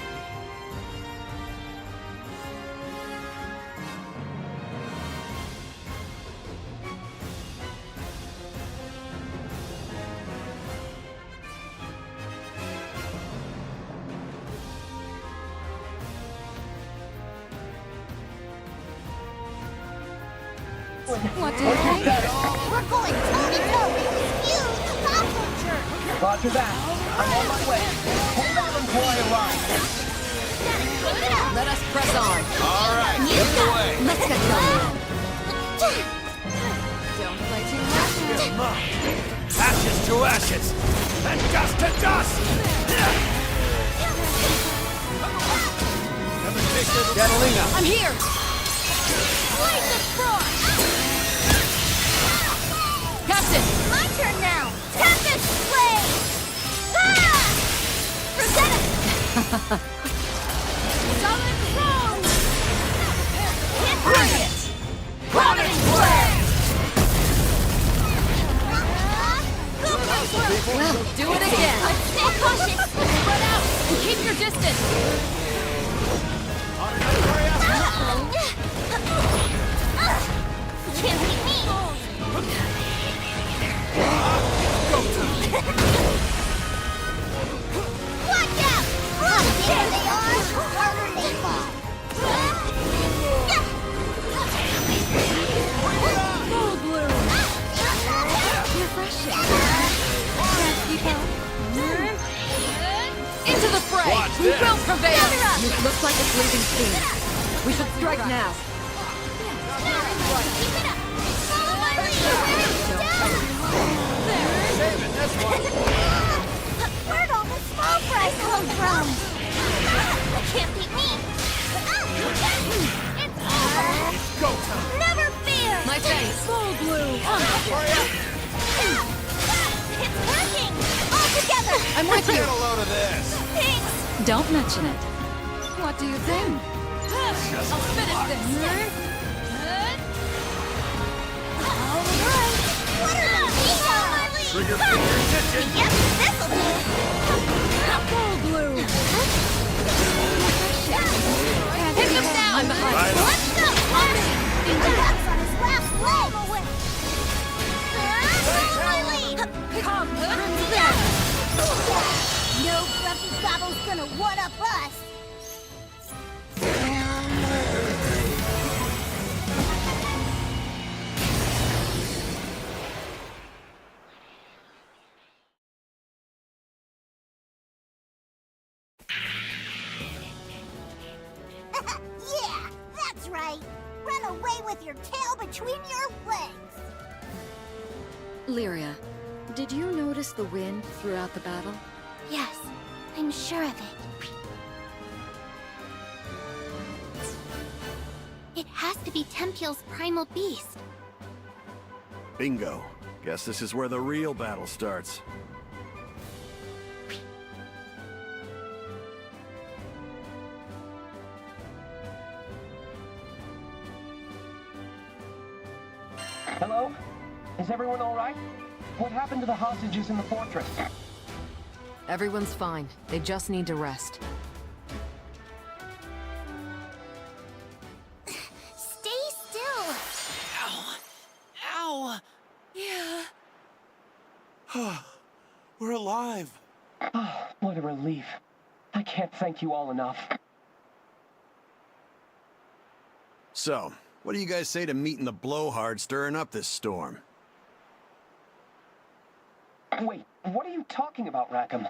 What do you think? We're going toe-to-toe with this huge goblin jerk! Roger that. I'm on my way. Hold on until I arrive. Let us press on. All right, get away. Let's get going. Don't play too much. Ashes to ashes, and dust to dust! Haven't tasted Catalina. I'm here! Light the frog! Captain! My turn now! Tempest Blade! Ah! Rosetta! Summon Throne! Bring it! Providence Blade! Well, do it again! Stay cautious! Spread out and keep your distance! Can't beat me! Watch out! There they are! Harder they fall! Full bloom! Refreshing! Into the fray! Watch We this. will prevail! It looks like it's leaving steam. We should strike now. Keep it up! Follow my lead! Down! Where'd all this small fry come from? Can't beat me! It's over! Go time! Never fear! My face! Full bloom! It's working! I'm with you. Get a load of this. Thanks! Don't mention it. What do you think? I'll finish this. Alright, what are these? Trigger finger attention! Yep, this'll do. Gold blue. Hit them down. I'm behind. Right on. Let's go, Flash! The duck's on his last leg. Follow my lead. Come, No grumpy gobble's gonna one-up us. Yeah, that's right. Run away with your tail between your legs. Lyria, did you notice the wind throughout the battle? Yes, I'm sure of it. It has to be Tempeal's primal beast. Bingo. Guess this is where the real battle starts. Hello? Is everyone all right? What happened to the hostages in the fortress? Everyone's fine. They just need to rest. Stay still! Ow! Ow! Yeah. We're alive. What a relief. I can't thank you all enough. So, what do you guys say to meeting the blowhard stirring up this storm? Wait, what are you talking about, Rackham?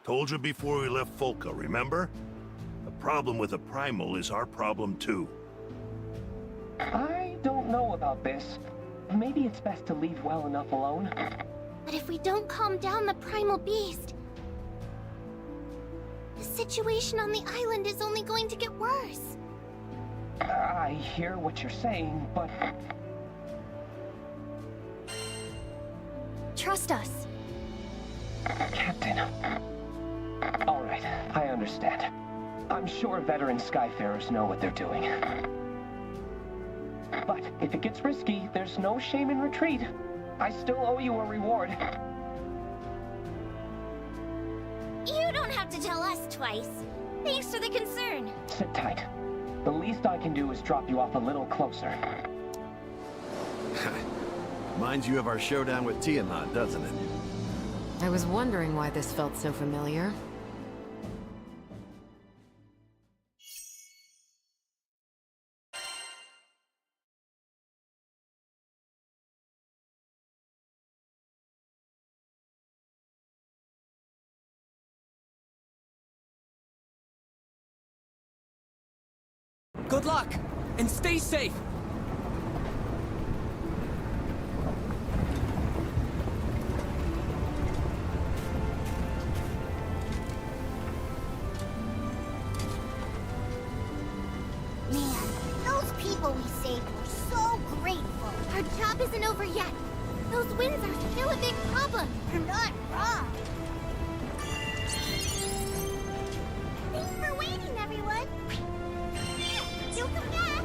Told you before we left Folka, remember? The problem with the Primal is our problem too. I don't know about this. Maybe it's best to leave well enough alone. But if we don't calm down the primal beast, the situation on the island is only going to get worse. I hear what you're saying, but... Trust us. Captain. All right, I understand. I'm sure veteran Skyfarers know what they're doing. But if it gets risky, there's no shame in retreat. I still owe you a reward. You don't have to tell us twice. Thanks for the concern. Sit tight. The least I can do is drop you off a little closer. Reminds you of our showdown with Tiamat, doesn't it? I was wondering why this felt so familiar. Good luck, and stay safe. Man, those people we saved were so grateful. Our job isn't over yet. Those winds are still a big problem. You're not wrong. Thanks for waiting, everyone. You'll come back.